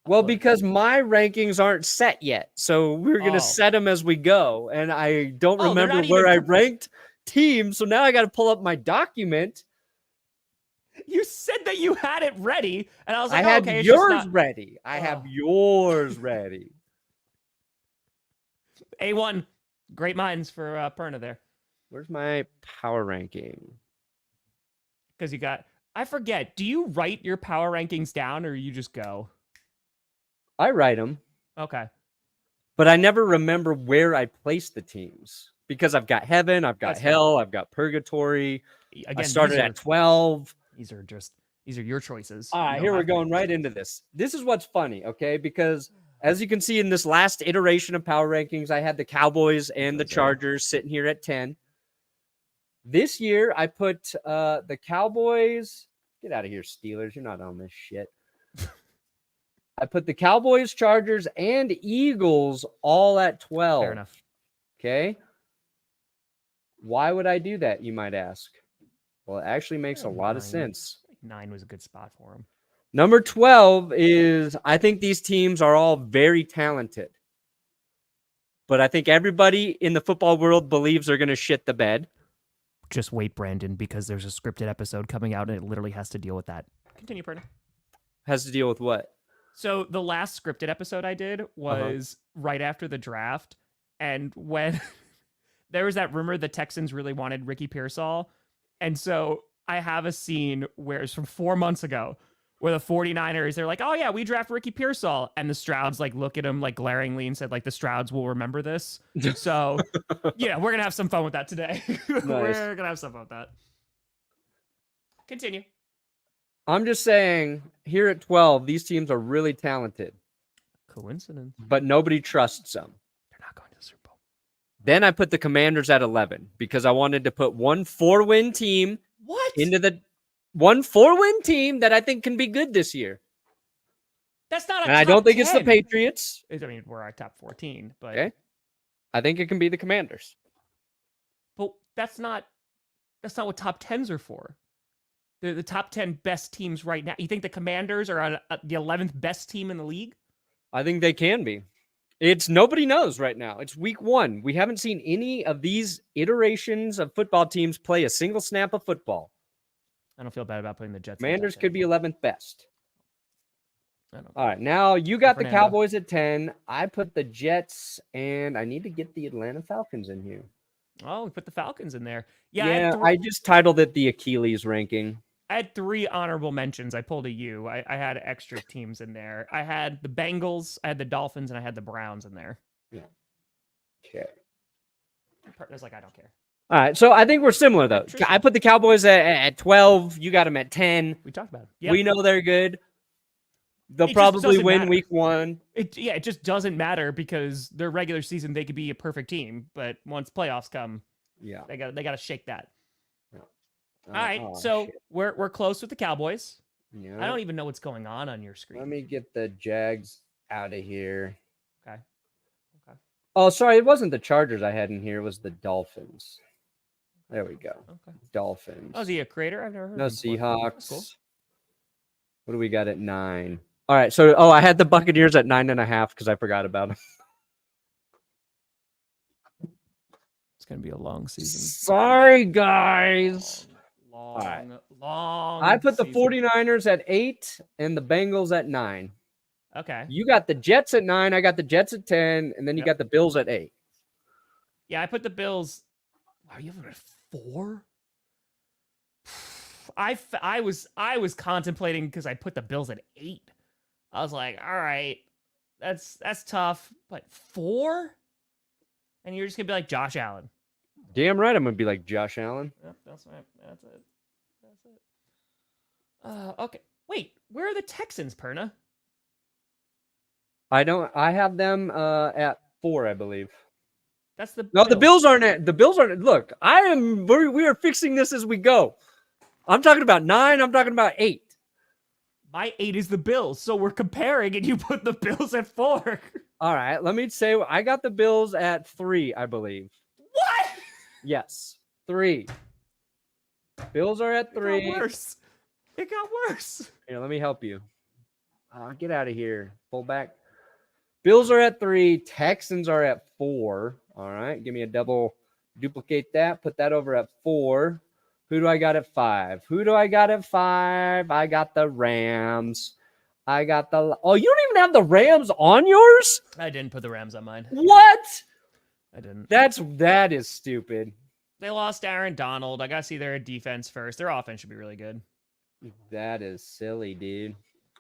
Well, because my rankings aren't set yet. So we're going to set them as we go. And I don't remember where I ranked teams. So now I got to pull up my document. You said that you had it ready. And I was like, I had okay, yours ready. I have yours ready. A1. Great minds for Perna there. Where's my power ranking? Because you got... I forget. Do you write your power rankings down or you just go? I write them. Okay. But I never remember where I place the teams because I've got heaven, I've got hell, I've got purgatory. Again, I started at 12. These are your choices. All right, here we're going right into this. This is what's funny, okay? Because as you can see in this last iteration of power rankings, I had the Cowboys and the Chargers sitting here at 10. This year, I put the Cowboys. Get out of here, Steelers. You're not on this shit. I put the Cowboys, Chargers, and Eagles all at 12. Fair enough. Okay. Why would I do that, you might ask? Well, it actually makes a lot of sense. 9 was a good spot for him. Number 12 is, I think these teams are all very talented. But I think everybody in the football world believes they're going to shit the bed. Just wait, Brandon, because there's a scripted episode coming out and it literally has to deal with that. Continue, Perna. Has to deal with what? So the last scripted episode I did was right after the draft. And when there was that rumor the Texans really wanted Ricky Pearsall. And so I have a scene where it's from 4 months ago where the 49ers, they're like, oh yeah, we draft Ricky Pearsall. And the Strouds like look at him like glaringly and said like, the Strouds will remember this. So yeah, we're going to have some fun with that today. Nice. We're going to have some fun with that. Continue. I'm just saying, here at 12, these teams are really talented, Coincidence. but nobody trusts them. They're not going to the Super Bowl. Then I put the Commanders at 11 because I wanted to put one 4-win team into the one 4-win team that I think can be good this year. That's not a And I don't think it's the Patriots. I mean, we're at top 14, but Okay. I think it can be the Commanders. but that's not what top 10s are for. They're the top 10 best teams right now. You think the Commanders are on the 11th best team in the league? I think they can be. It's nobody knows right now. It's week 1. We haven't seen any of these iterations of football teams play a single snap of football. I don't feel bad about putting the Jets. Commanders could be 11th best. I don't. All right, now you got the Fernando. Cowboys at 10. I put the Jets, and I need to get the Atlanta Falcons in here. Oh, we put the Falcons in there. Yeah, Yeah, I just titled it the Achilles ranking. I had 3 honorable mentions. I pulled a U. I had extra teams in there. I had the Bengals, I had the Dolphins, and I had the Browns in there. Yeah. Okay. Partner's like, I don't care. All right, so I think we're similar, though. Interesting. I put the Cowboys at 12. You got them at 10. We talked about it. We know they're good. They'll It just probably doesn't win matter. week 1. It just doesn't matter because their regular season they could be a perfect team, but once playoffs come, Yeah. they got to shake that. All All right, so we're close with the Cowboys. Yeah. I don't even know what's going on your screen. Let me get the Jags out of here. Okay. Oh, sorry, it wasn't the Chargers I had in here. It was the Dolphins. There we go. Okay. Dolphins. Oh, is he a creator? I've never heard No of him before. Seahawks. Cool. What do we got at 9? All right, so I had the Buccaneers at 9.5 because I forgot about them. It's gonna be a long season. Sorry, guys. Long, right. long. I put the season. 49ers at 8 and the Bengals at 9. Okay. You got the Jets at 9. I got the Jets at 10, and then you Yep. got the Bills at 8. Yeah, I put the Bills. Wow, you have them at 4? I was contemplating because I put the Bills at 8. I was like, all right, that's tough, but 4? And you're just gonna be like Josh Allen. Damn right, I'm gonna be like Josh Allen. Yep, that's right. That's it. Okay. Wait, where are the Texans, Perna? I have them at 4, I believe. That's the No, the Bills aren't at. The Bills aren't. Look, we are fixing this as we go. I'm talking about 9. I'm talking about 8. My 8 is the Bills, so we're comparing, and you put the Bills at 4. All right, let me say I got the Bills at 3, I believe. What? Yes, 3. Bills are at 3. It got worse. It got worse. Here, let me help you. Get out of here. Pull back. Bills are at 3. Texans are at 4. All right, give me a double. Duplicate that. Put that over at 4. Who do I got at 5? I got the Rams. I got the. Oh, you don't even have the Rams on yours? I didn't put the Rams on mine. What? I didn't. That is stupid. They lost Aaron Donald. I gotta see their defense first. Their offense should be really good. That is silly, dude.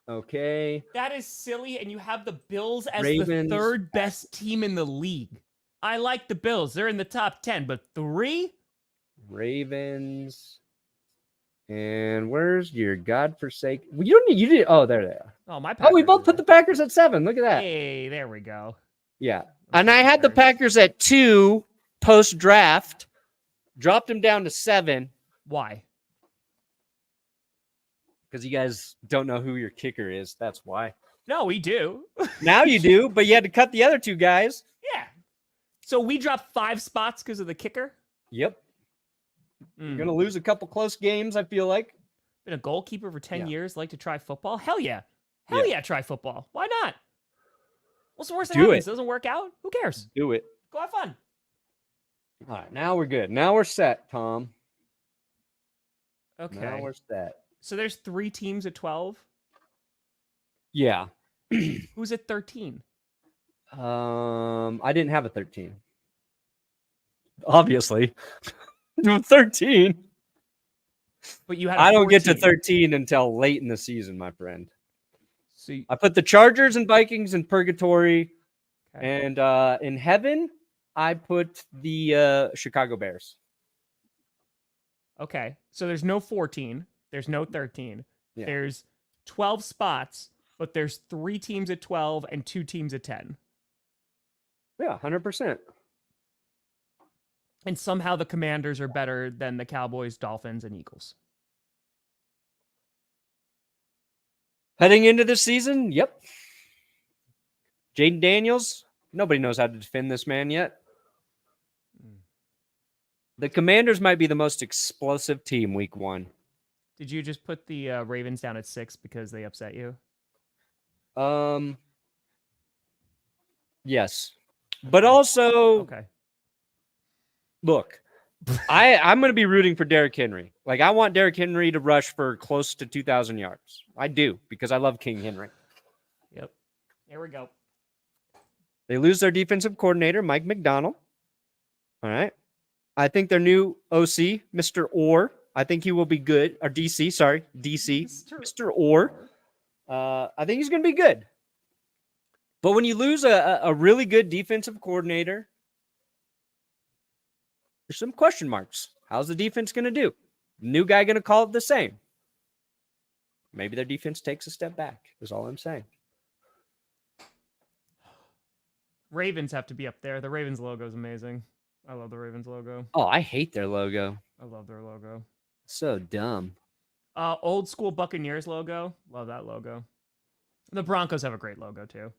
Okay. That is silly, and you have the Bills as Ravens. the 3rd best team in the league. I like the Bills. They're in the top 10, but 3? Ravens. And where's your godforsaken? Well, you did. Oh, there they are. Oh, my Oh, Packers we both are put there. the Packers at 7. Look at that. Hey, there we go. Yeah. And I had the Packers at 2 post draft, dropped them down to 7 Why? because you guys don't know who your kicker is. That's why. No, we do. Now you do, but you had to cut the other 2 guys. Yeah. So we dropped 5 spots because of the kicker. Yep. Mm. You're going to lose a couple close games, I feel like. Been a goalkeeper for 10 Yeah. years. Like to try football? Hell yeah. Try football. Why not? What's the worst that Do happens? it. Doesn't work out? Who cares? Do it. Go have fun. All right. Now we're good. Now we're set, Tom. Okay. Now we're set. So there's 3 teams at 12. Yeah. Who's at 13? I didn't have a 13. Obviously. 13. But you had. I don't get to 14. 13 until late in the season, my friend. So you- I put the Chargers and Vikings in purgatory. Okay. And in heaven, I put the Chicago Bears. Okay. So there's no 14. There's no 13. Yeah. There's 12 spots, but there's 3 teams at 12 and 2 teams at 10. Yeah, 100%. And somehow the Commanders are better than the Cowboys, Dolphins, and Eagles. Heading into this season, yep. Jaden Daniels, nobody knows how to defend this man yet. The Commanders might be the most explosive team week 1. Did you just put the Ravens down at 6 because they upset you? Yes. But also, Okay. look, I'm going to be rooting for Derrick Henry. Like, I want Derrick Henry to rush for close to 2,000 yards. I do, because I love King Henry. Yep. Here we go. They lose their defensive coordinator, Mike McDonald. All right. I think their new OC, Mr. Orr, I think he will be good. Or DC, sorry. DC. Mr. Orr. I think he's going to be good. But when you lose a really good defensive coordinator, there's some question marks. How's the defense going to do? New guy going to call it the same? Maybe their defense takes a step back, is all I'm saying. Ravens have to be up there. The Ravens logo is amazing. I love the Ravens logo. Oh, I hate their logo. I love their logo. So dumb. Old school Buccaneers logo. Love that logo. The Broncos have a great logo too.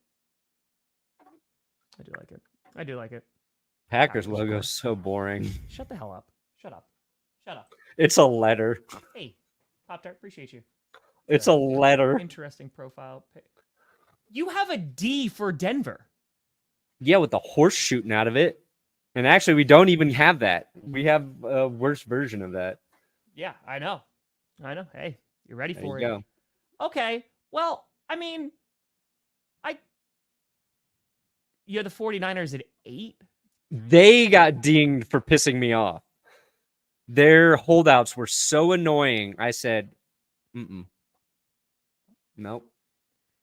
I do like it. I do like it. Packers logo is so boring. Shut the hell up. Shut up. Shut up. It's a letter. Hey, Pop-Tart, appreciate you. It's a letter. Interesting profile pic. You have a D for Denver. Yeah, with the horse shooting out of it. And actually, we don't even have that. We have a worse version of that. Yeah, I know. I know. Hey, you're ready There for you it. go. Okay. Well, I mean, you have the 49ers at 8. They got dinged for pissing me off. Their holdouts were so annoying. I said, nope.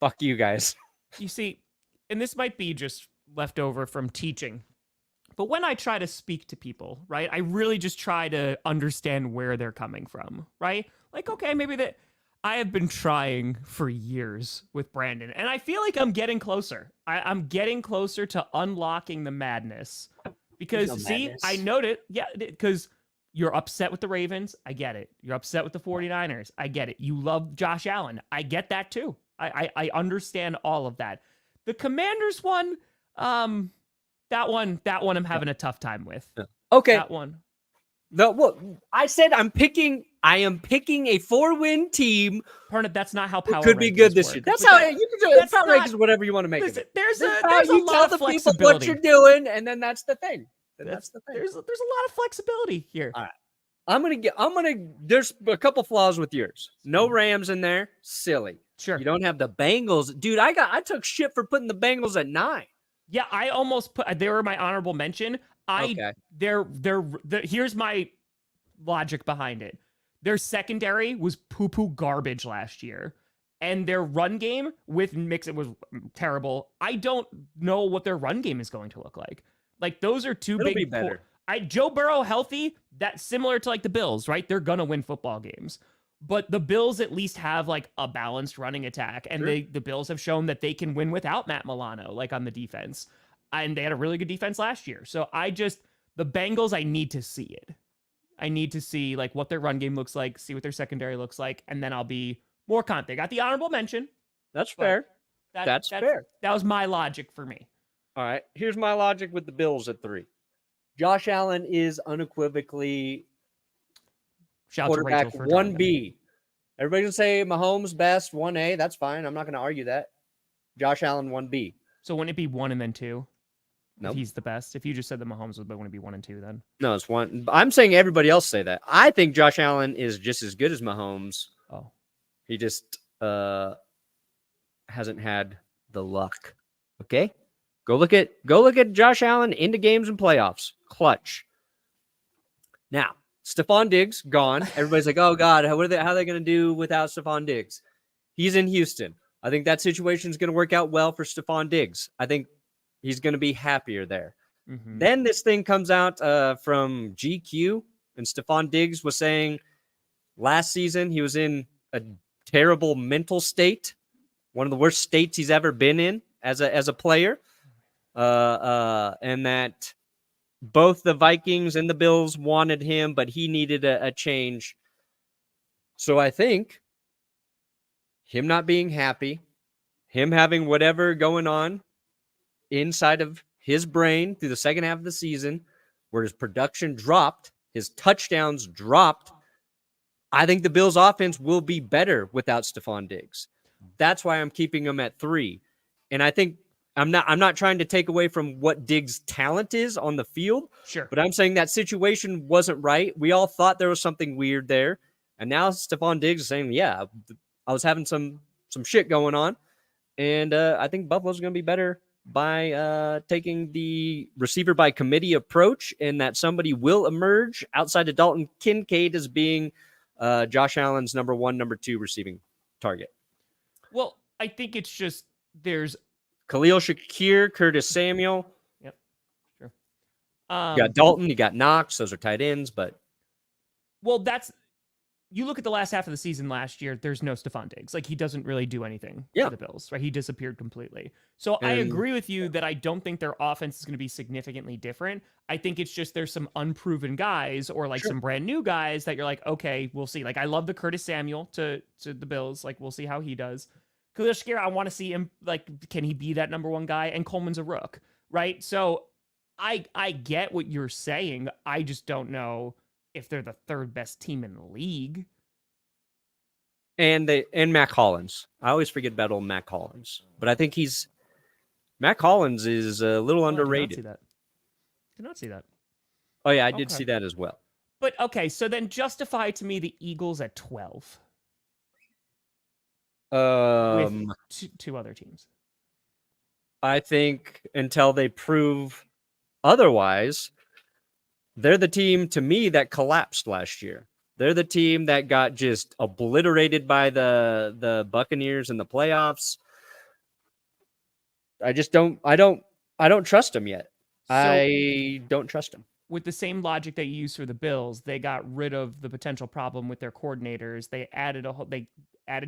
Fuck you guys. You see, and this might be just left over from teaching, but when I try to speak to people, right, I really just try to understand where they're coming from, right? Like, okay, maybe that I have been trying for years with Brandon, and I feel like I'm getting closer. I'm getting closer to unlocking the madness because, I noted, because you're upset with the Ravens. I get it. You're upset with the 49ers. I get it. You love Josh Allen. I get that too. I understand all of that. The Commanders one, that one I'm having a tough time with. Okay. That one. I said I am picking a 4-win team. Perna, that's not how power could be good this year. That's how you can do it. Power rankings, whatever you want to make it. There's a you lot tell of the people flexibility. what you're doing, and then that's the thing. That's the thing. There's a lot of flexibility here. All right. There's a couple flaws with yours. No Rams in there. Silly. Sure. You don't have the Bengals. Dude, I took shit for putting the Bengals at 9. Yeah, I almost put, they were my honorable mention. Here's my logic behind it. Their secondary was poo-poo garbage last year. And their run game with Mixon was terrible. I don't know what their run game is going to look like. Like, those are two It'll big... be better. Joe Burrow healthy, that's similar to like the Bills, right? They're going to win football games. But the Bills at least have like a balanced running attack. And Sure. the Bills have shown that they can win without Matt Milano, like on the defense. And they had a really good defense last year. So the Bengals, I need to see it. I need to see like what their run game looks like, see what their secondary looks like, and then I'll be more confident. They got the honorable mention. That's fair. That's fair. That was my logic for me. All right. Here's my logic with the Bills at 3. Josh Allen is unequivocally Shout out to quarterback Rachel for doing 1B. Everybody can say Mahomes best 1A. That's fine. I'm not going to argue that. Josh Allen 1B. So wouldn't it be 1 and then 2? Nope. If he's the best. If you just said that Mahomes would, but wouldn't it be 1 and 2 then? No, it's 1. I'm saying everybody else say that. I think Josh Allen is just as good as Mahomes. Oh. He just hasn't had the luck. Okay? Go look at Josh Allen into games and playoffs. Clutch. Now, Stephon Diggs gone. Everybody's like, "Oh God, how are they going to do without Stephon Diggs?" He's in Houston. I think that situation is going to work out well for Stephon Diggs. I think he's going to be happier there. Mm-hmm. Then this thing comes out from GQ, and Stephon Diggs was saying, Last season, he was in a terrible mental state, one of the worst states he's ever been in as a player. And that both the Vikings and the Bills wanted him, but he needed a change. So I think him not being happy, him having whatever going on inside of his brain through the second half of the season, where his production dropped, his touchdowns dropped, I think the Bills' offense will be better without Stephon Diggs. That's why I'm keeping him at 3. And I think I'm not trying to take away from what Diggs' talent is on the field. Sure. But I'm saying that situation wasn't right. We all thought there was something weird there. And now Stephon Diggs is saying, yeah, I was having some shit going on. And I think Buffalo's going to be better by taking the receiver by committee approach, and that somebody will emerge outside of Dalton Kincaid as being Josh Allen's number 1, number 2 receiving target. Well, I think it's just there's Khalil Shakir, Curtis Samuel. Yep, sure. You got Dalton, you got Knox. Those are tight ends, but you look at the last half of the season last year, there's no Stephon Diggs. Like, he doesn't really do anything for the Bills, right? He disappeared completely. So I agree with you that I don't think their offense is going to be significantly different. I think it's just there's some unproven guys or like some brand new guys that you're like, okay, we'll see. Like, I love the Curtis Samuel to the Bills. Like, we'll see how he does. Khalil Shakir, I want to see him. Like, can he be that number 1 guy? And Coleman's a rook, right? So I get what you're saying. I just don't know if they're the 3rd best team in the league. And Mac Hollins. I always forget about old Mac Hollins. But I think Mac Hollins is a little underrated. Did not see that. Oh, yeah, I did see that as well. But, okay, so then justify to me the Eagles at 12. With two other teams. I think until they prove otherwise, they're the team to me that collapsed last year. They're the team that got just obliterated by the Buccaneers in the playoffs. I don't trust them yet. So, I don't trust them. With the same logic that you use for the Bills, they got rid of the potential problem with their coordinators. They added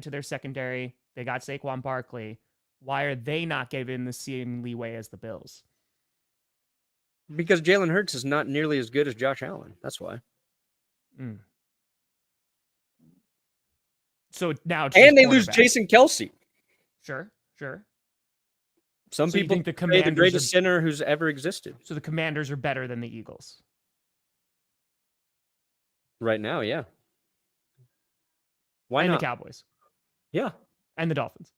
to their secondary. They got Saquon Barkley. Why are they not given the same leeway as the Bills? Because Jalen Hurts is not nearly as good as Josh Allen. That's why. So now, and they lose Jason Kelce. Sure. Some people think the greatest center who's ever existed. So the Commanders are better than the Eagles right now, yeah. Why not? The Cowboys, yeah, and the Dolphins.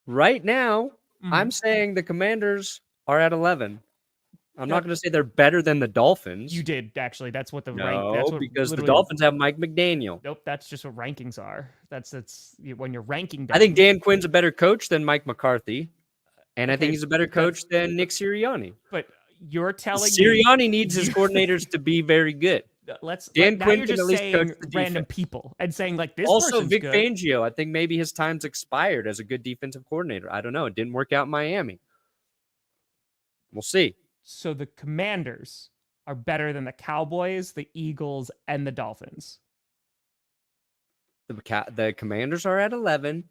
Right now, I'm saying the Commanders are at 11. I'm not going to say they're better than the Dolphins. You did, actually. That's what the because the Dolphins have Mike McDaniel. Nope, that's just what rankings are. That's when you're ranking them. I think Dan Quinn's a better coach than Mike McCarthy, and I think he's a better coach than Nick Sirianni. But you're telling Sirianni needs his coordinators to be very good. Dan Quinn you're just saying random people and saying like this. Also, person's Vic good. Fangio. I think maybe his time's expired as a good defensive coordinator. I don't know. It didn't work out in Miami. We'll see. So the Commanders are better than the Cowboys, the Eagles, and the Dolphins. The Commanders are at 11.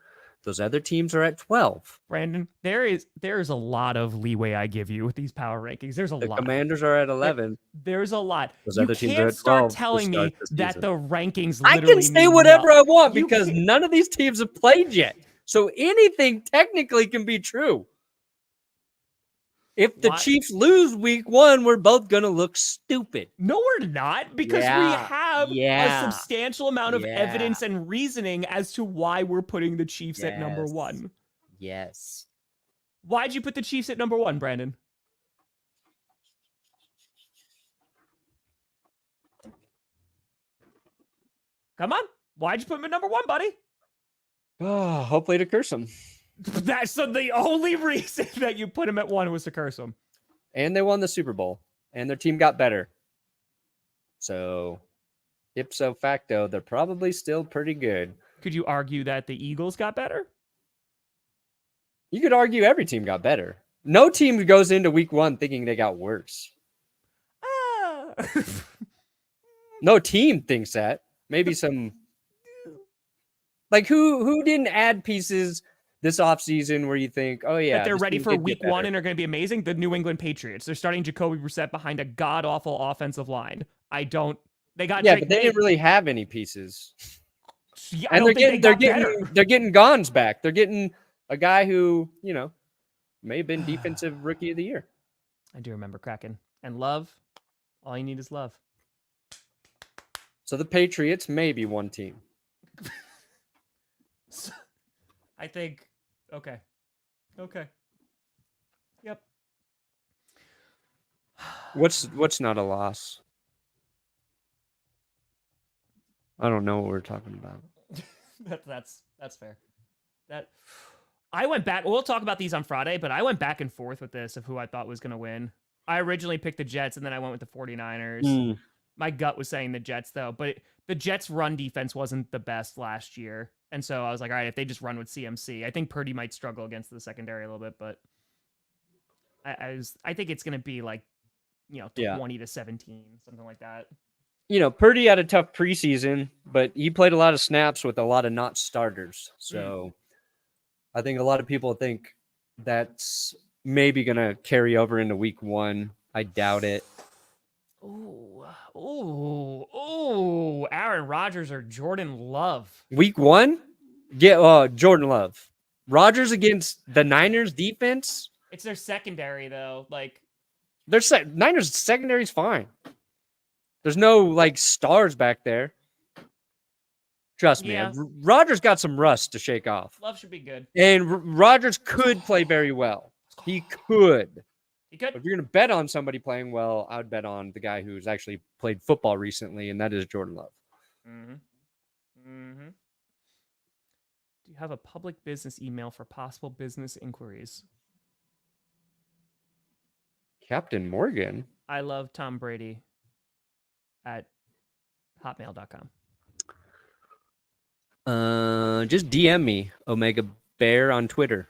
Those other teams are at 12. Brandon, there is a lot of leeway I give you with these power rankings. There's a lot. The Commanders are at 11. There's a lot. Those you other teams can't are at 12 start telling me that the rankings literally I can say whatever I want You because none of these teams have played yet. So anything technically can be true. If the Chiefs lose week 1, we're both going to look stupid. No, we're not, because we have a substantial amount of evidence and reasoning as to why we're putting the Chiefs at number 1. Yes. Why'd you put the Chiefs at number 1, Brandon? Come on. Why'd you put them at number 1, buddy? Oh, hopefully to curse them. That's the only reason that you put him at 1 was to curse him. And they won the Super Bowl, and their team got better. So, ipso facto, they're probably still pretty good. Could you argue that the Eagles got better? You could argue every team got better. No team goes into week 1 thinking they got worse. No team thinks that. Maybe some like who didn't add pieces this offseason where you think, oh yeah, that they're this ready team for could get week one better. and are going to be amazing? The New England Patriots. They're starting Jacoby Brissett behind a god awful offensive line. They got Yeah, Drake but they May. didn't really have any pieces. Yeah, And I don't think they got better. they're getting Gons back. They're getting a guy who, may have been defensive rookie of the year. I do remember Kraken. And love. All you need is love. So the Patriots may be one team. I think okay. Yep. What's not a loss? I don't know what we're talking about. That's fair. That I went back. We'll talk about these on Friday, but I went back and forth with this of who I thought was going to win. I originally picked the Jets, and then I went with the 49ers. My gut was saying the Jets, though, but the Jets' run defense wasn't the best last year. And so I was like, all right, if they just run with CMC, I think Purdy might struggle against the secondary a little bit, but I think it's going to be like, 20-17, something like that. Purdy had a tough preseason, but he played a lot of snaps with a lot of not starters. So I think a lot of people think that's maybe going to carry over into week one. I doubt it. Oh, Aaron Rodgers or Jordan Love. Week one? Get Jordan Love. Rodgers against the Niners defense? It's their secondary, though. Like, Niners secondary's fine. There's no stars back there. Trust me. Yeah. Rodgers got some rust to shake off. Love should be good. And Rodgers could play very well. He could. He could. But if you're going to bet on somebody playing well, I would bet on the guy who's actually played football recently, and that is Jordan Love. Do you have a public business email for possible business inquiries? Captain Morgan? I love Tom Brady at hotmail.com. Just DM me, Omega Bear on Twitter,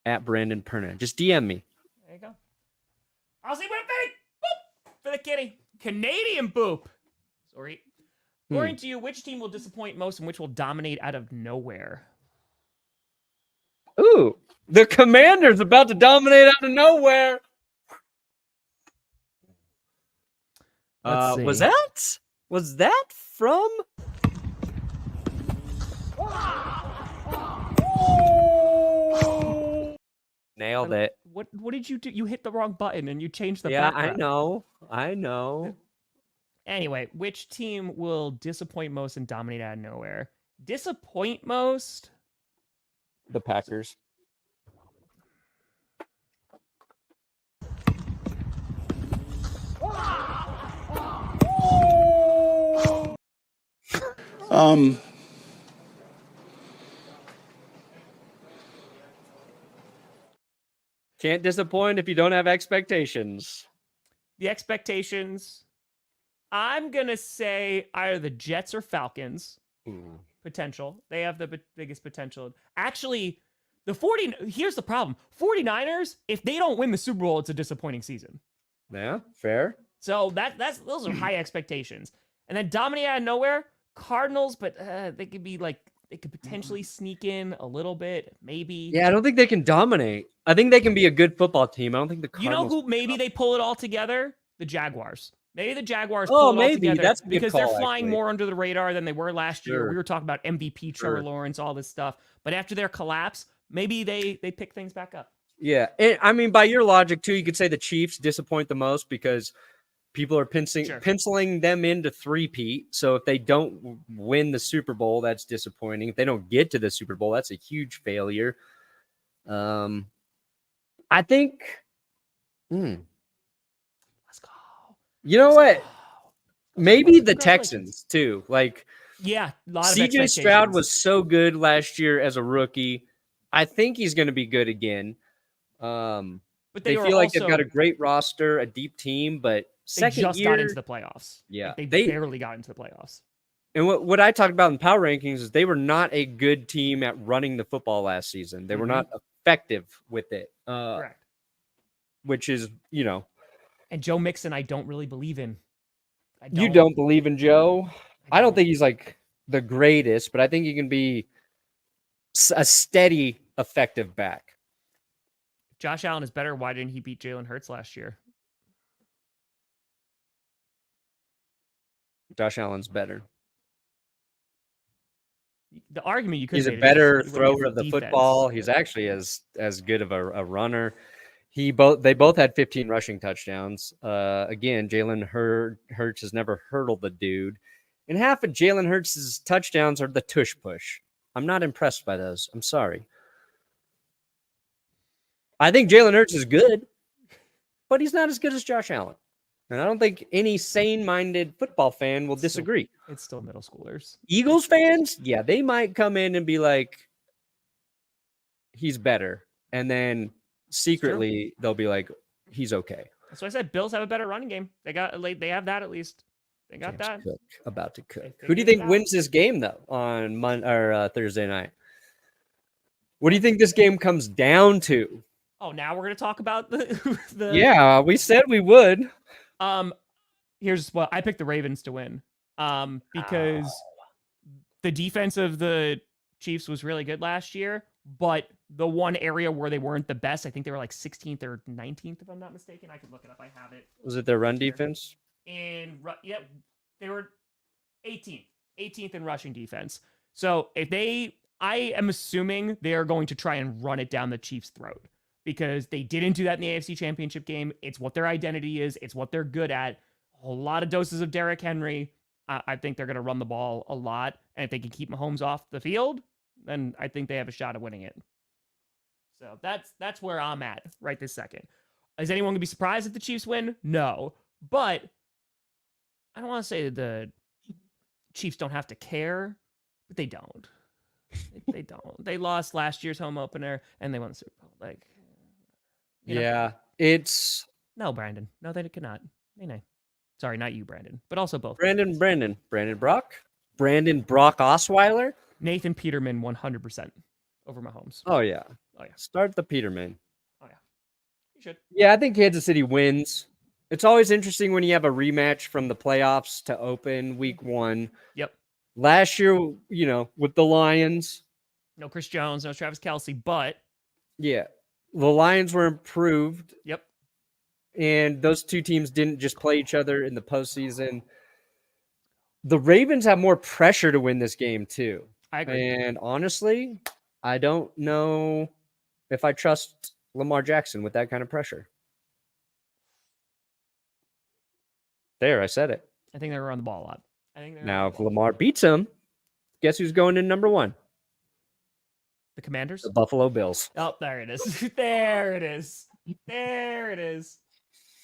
at Brandon Perna. Just DM me. There you go. I'll see what I think. Boop! For the kitty. Canadian boop. Sorry. According to you, which team will disappoint most and which will dominate out of nowhere? Ooh, the Commander's about to dominate out of nowhere. Was that from? Nailed it. What did you do? You hit the wrong button and you changed the Yeah, background. I know. Anyway, which team will disappoint most and dominate out of nowhere? Disappoint most? The Packers. Can't disappoint if you don't have expectations. The expectations, I'm going to say either the Jets or Falcons. Potential. They have the biggest potential. Actually, here's the problem. 49ers, if they don't win the Super Bowl, it's a disappointing season. Yeah, fair. So those are high expectations. And then dominate out of nowhere, Cardinals, but they could potentially sneak in a little bit, maybe. Yeah, I don't think they can dominate. I think they can be a good football team. I don't think the Cardinals. You know who maybe they pull it all together? The Jaguars. Maybe the Jaguars pull it all together. That's a good because call, they're flying actually. more under the radar than they were last year. Sure. We were talking about MVP Trevor Sure. Lawrence, all this stuff. But after their collapse, maybe they pick things back up. Yeah, and, I mean, by your logic too, you could say the Chiefs disappoint the most because people are penciling them into three-peat. So if they don't win the Super Bowl, that's disappointing. If they don't get to the Super Bowl, that's a huge failure. I think. Let's go. You know what? Maybe the Congratulations. Texans too. Yeah, a lot of CJ Stroud was so good last year as a rookie. I think he's going to be good again. but they feel like they've got a great roster, a deep team, but they just got into the playoffs. Yeah, they barely got into the playoffs. And what I talked about in power rankings is they were not a good team at running the football last season. They were not effective with it. Correct. Which is, And Joe Mixon, I don't really believe in. You don't believe in Joe? I don't think he's like the greatest, but I think he can be a steady, effective back. Josh Allen is better. Why didn't he beat Jalen Hurts last year? Josh Allen's better. The argument you could He's a make better is he went thrower of the defense. football. He's actually as good of a runner. They both had 15 rushing touchdowns. Again, Jalen Hurts has never hurdled the dude. And half of Jalen Hurts' touchdowns are the tush push. I'm not impressed by those. I'm sorry. I think Jalen Hurts is good, but he's not as good as Josh Allen. And I don't think any sane-minded football fan will disagree. It's still middle schoolers. Eagles fans, yeah, they might come in and be like, he's better. And then secretly they'll be like, he's okay. That's why I said Bills have a better running game. They have that at least. They got James that. Cook, about to cook. They Who do you think figured it wins this game though on Thursday night? What do you think this game comes down to? Oh, now we're gonna talk about the Yeah, we said we would. Here's what I picked: the Ravens to win. Because the defense of the Chiefs was really good last year, but the one area where they weren't the best, I think they were like 16th or 19th, if I'm not mistaken. I could look it up. I have it. Was it their run defense? Yeah, they were 18th in rushing defense. So I am assuming they are going to try and run it down the Chiefs' throat because they didn't do that in the AFC Championship game. It's what their identity is. It's what they're good at. A lot of doses of Derrick Henry. I think they're going to run the ball a lot. And if they can keep Mahomes off the field, then I think they have a shot at winning it. So that's where I'm at right this second. Is anyone going to be surprised if the Chiefs win? No. But I don't want to say that the Chiefs don't have to care, but they don't. They don't. They lost last year's home opener, and they won the Super Bowl. Like, yeah, it's... No, Brandon. No, they could not. Nay. Sorry, not you, Brandon, but also both. Brandon Brock Osweiler. Nathan Peterman, 100% over Mahomes. Oh yeah. Oh yeah. Start the Peterman. Oh yeah. You should. Yeah, I think Kansas City wins. It's always interesting when you have a rematch from the playoffs to open week 1. Yep. Last year, with the Lions. No Chris Jones, no Travis Kelce, but yeah, the Lions were improved. Yep. And those two teams didn't just play each other in the postseason. The Ravens have more pressure to win this game, too. I agree. And honestly, I don't know if I trust Lamar Jackson with that kind of pressure. There, I said it. I think they run the ball a lot. Now, if Lamar beats him, guess who's going in number 1? The Commanders? The Buffalo Bills. Oh, there it is. There it is. There it is.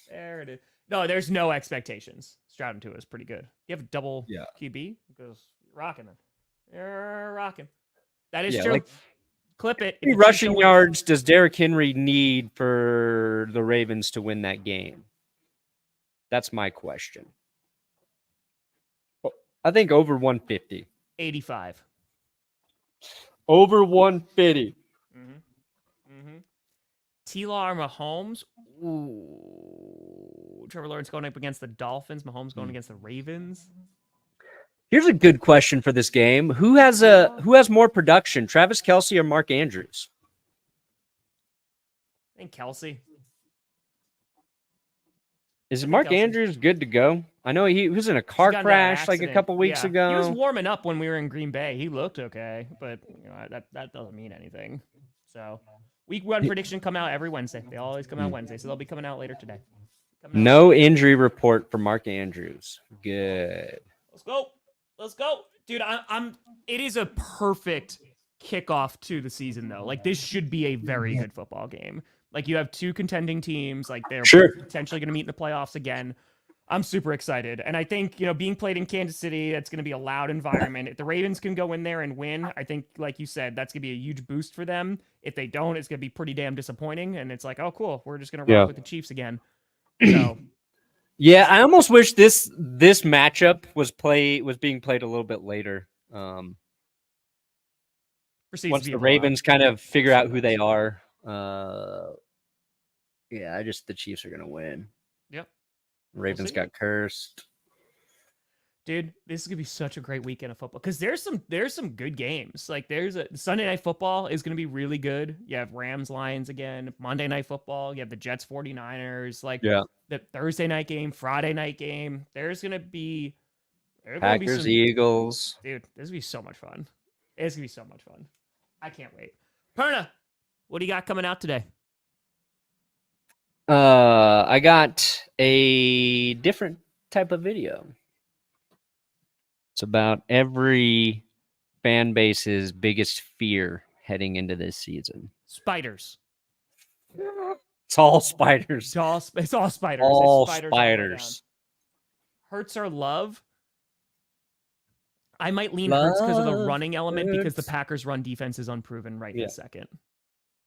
There it is. No, there's no expectations. Stroud and Tua is pretty good. You have a double QB because you're rocking them. You're rocking. That is true. Clip it. How many rushing yards does Derrick Henry need for the Ravens to win that game? That's my question. I think over 150. 85. Over 150. T-Law or Mahomes? Ooh. Trevor Lawrence going up against the Dolphins. Mahomes going against the Ravens. Here's a good question for this game. Who has more production, Travis Kelce or Mark Andrews? I think Kelce. Is Mark Andrews good to go? I know he was in a car crash like a couple weeks ago. He was warming up when we were in Green Bay. He looked okay, but that doesn't mean anything. So week 1 prediction come out every Wednesday. They always come out Wednesday, so they'll be coming out later today. No injury report for Mark Andrews. Good. Let's go, dude. It is a perfect kickoff to the season, though. Like, this should be a very good football game. Like, you have two contending teams. Like, they're potentially going to meet in the playoffs again. I'm super excited. And I think, being played in Kansas City, that's going to be a loud environment. If the Ravens can go in there and win, I think, like you said, that's going to be a huge boost for them. If they don't, it's going to be pretty damn disappointing. And it's like, oh, cool. We're just going to rock with the Chiefs again. So, yeah, I almost wish this matchup was being played a little bit later. Once the Ravens kind of figure out who they are. The Chiefs are going to win. Yep. Ravens got cursed. Dude, this is gonna be such a great weekend of football because there's some good games. Like there's a Sunday Night Football is gonna be really good. You have Rams Lions again. Monday Night Football. You have the Jets 49ers. Like the Thursday night game, Friday night game. There's gonna be Packers, Eagles. Dude, this is gonna be so much fun. It's gonna be so much fun. I can't wait. Perna, what do you got coming out today? I got a different type of video. It's about every fan base's biggest fear heading into this season. Spiders. It's all spiders. It's all spiders. All It's spiders. Hurts or love? I might lean Hurts because of the running element because the Packers' run defense is unproven this second.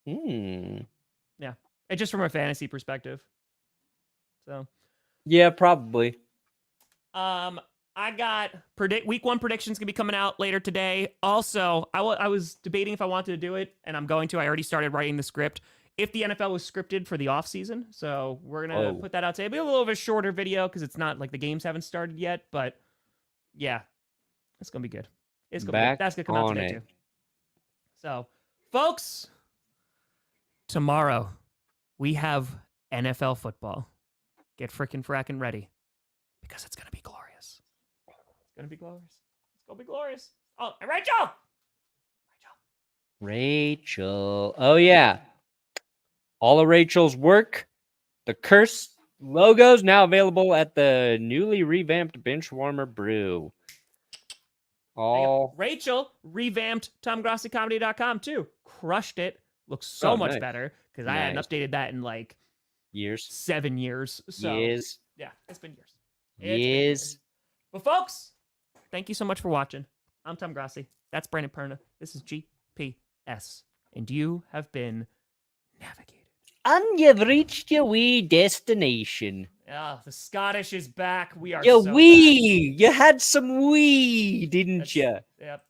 Yeah. It's just from a fantasy perspective. So. Yeah, probably. I got week 1 predictions gonna be coming out later today. Also, I was debating if I wanted to do it, and I'm going to. I already started writing the script. If the NFL was scripted for the off season, so we're gonna put that out today. It'll be a little bit of a shorter video because it's not like the games haven't started yet. But yeah, it's gonna be good. It's gonna be good. That's gonna come out today too. So, folks, tomorrow we have NFL football. Get frickin' frackin' ready because it's gonna be glorious. Gonna be glorious. It's gonna be glorious. Oh, and Rachel. Oh yeah. All of Rachel's work. The Curse logos now available at the newly revamped Benchwarmer Brew. Rachel revamped TomGrossiComedy.com too. Crushed it. Looks so much better because I hadn't updated that in like 7 years. So yeah, it's been years. But folks, thank you so much for watching. I'm Tom Grossi. That's Brandon Perna. This is GPS. And you have been navigated. And you've reached your wee destination. Ah, the Scottish is back. We are Your so wee. You had some wee, didn't you? Yep.